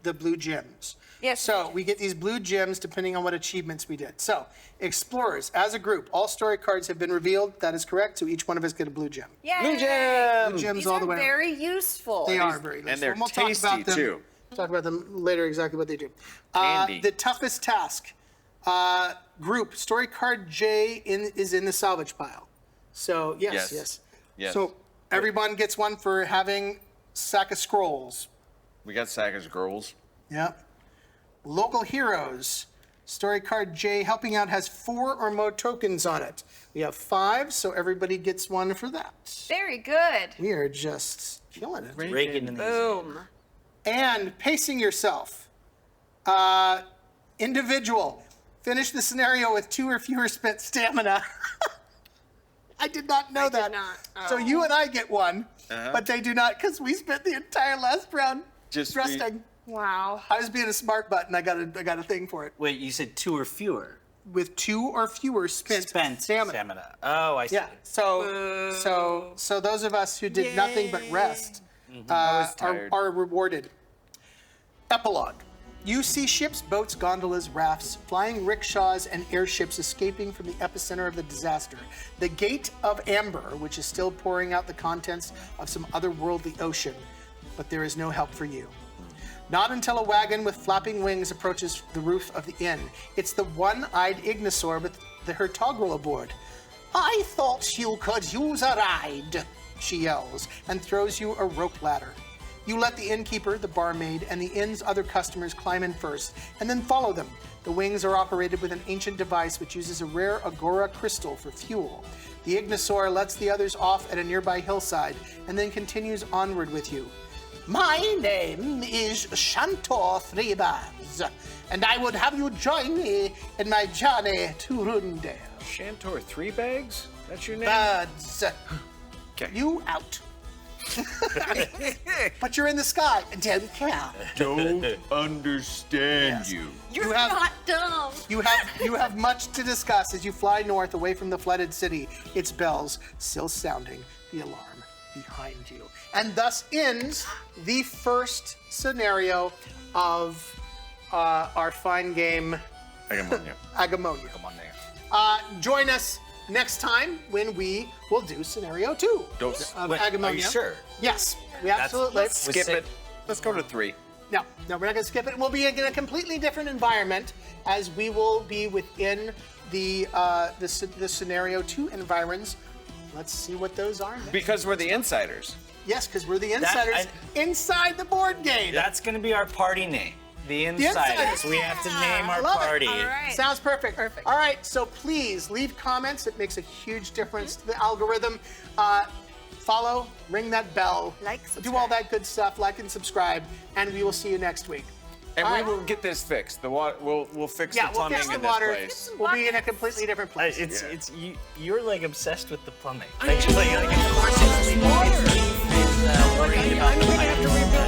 blue gems. Yes. So we get these blue gems depending on what achievements we did. So explorers, as a group, all story cards have been revealed. That is correct. So each one of us get a blue gem. Yay! Blue gem! Blue gems These all are the way. very useful. They are very useful. And they're we'll talk tasty, about them, too. Talk about them later. Exactly what they do. Candy. The toughest task. Group story card J is in the salvage pile. So yes. Yes. So everyone gets one for having sack of scrolls. We got Sagas Girls. Yep. Local heroes. Story card J helping out has 4 or more tokens on it. We have 5, so everybody gets one for that. Very good. We are just killing it. Raking in these. Boom. And pacing yourself. Individual. Finish the scenario with 2 or fewer spent stamina. I did not know that. not. So you and I get one, but they do not because we spent the entire last round Just resting. Wow. I was being a smart butt and I got a thing for it. Wait, you said 2 or fewer? With 2 or fewer spent stamina. Oh, I see. Yeah. So those of us who did nothing but rest are rewarded. Epilogue. You see ships, boats, gondolas, rafts, flying rickshaws, and airships escaping from the epicenter of the disaster. The Gate of Amber, which is still pouring out the contents of some otherworldly ocean, but there is no help for you. Not until a wagon with flapping wings approaches the roof of the inn. It's the one-eyed Ignisaur with the Hertogrel aboard. I thought you could use a ride, she yells, and throws you a rope ladder. You let the innkeeper, the barmaid, and the inn's other customers climb in first, and then follow them. The wings are operated with an ancient device which uses a rare Agora crystal for fuel. The Ignisaur lets the others off at a nearby hillside, and then continues onward with you. My name is Shantor Threebars, and I would have you join me in my journey to Rundale. Shantor 3 Bags? That's your name? Birds. Okay. You out. But you're in the sky. Don't care. Don't understand you. You're have- not dumb. You have much to discuss as you fly north away from the flooded city, its bells still sounding the alarm behind you. And thus ends the first scenario of our fine game, Agemonia. Agemonia. Join us next time when we will do scenario 2 of Wait, Agemonia. are you sure? Yes, we absolutely. Skip it. Let's go to 3. No, we're not going to skip it. We'll be in a completely different environment as we will be within the scenario 2 environs. Let's see what those are. Because we're the insiders. Yes, because we're the insiders inside the board game. That's going to be our party name. The Insiders. Insiders. We have to name our Love it. party. All right. Sounds perfect. All right, so please leave comments. It makes a huge difference to the algorithm. Follow, ring that bell, Like, do all that good stuff. Like and subscribe, and we will see you next week. And All we right. will get this fixed. The water, we'll fix Yeah, the we'll plumbing fix the in water. this place. We'll be in a completely different place. It's you're like obsessed with the plumbing. Like, of course it's worried about the I'm gonna have to rebuild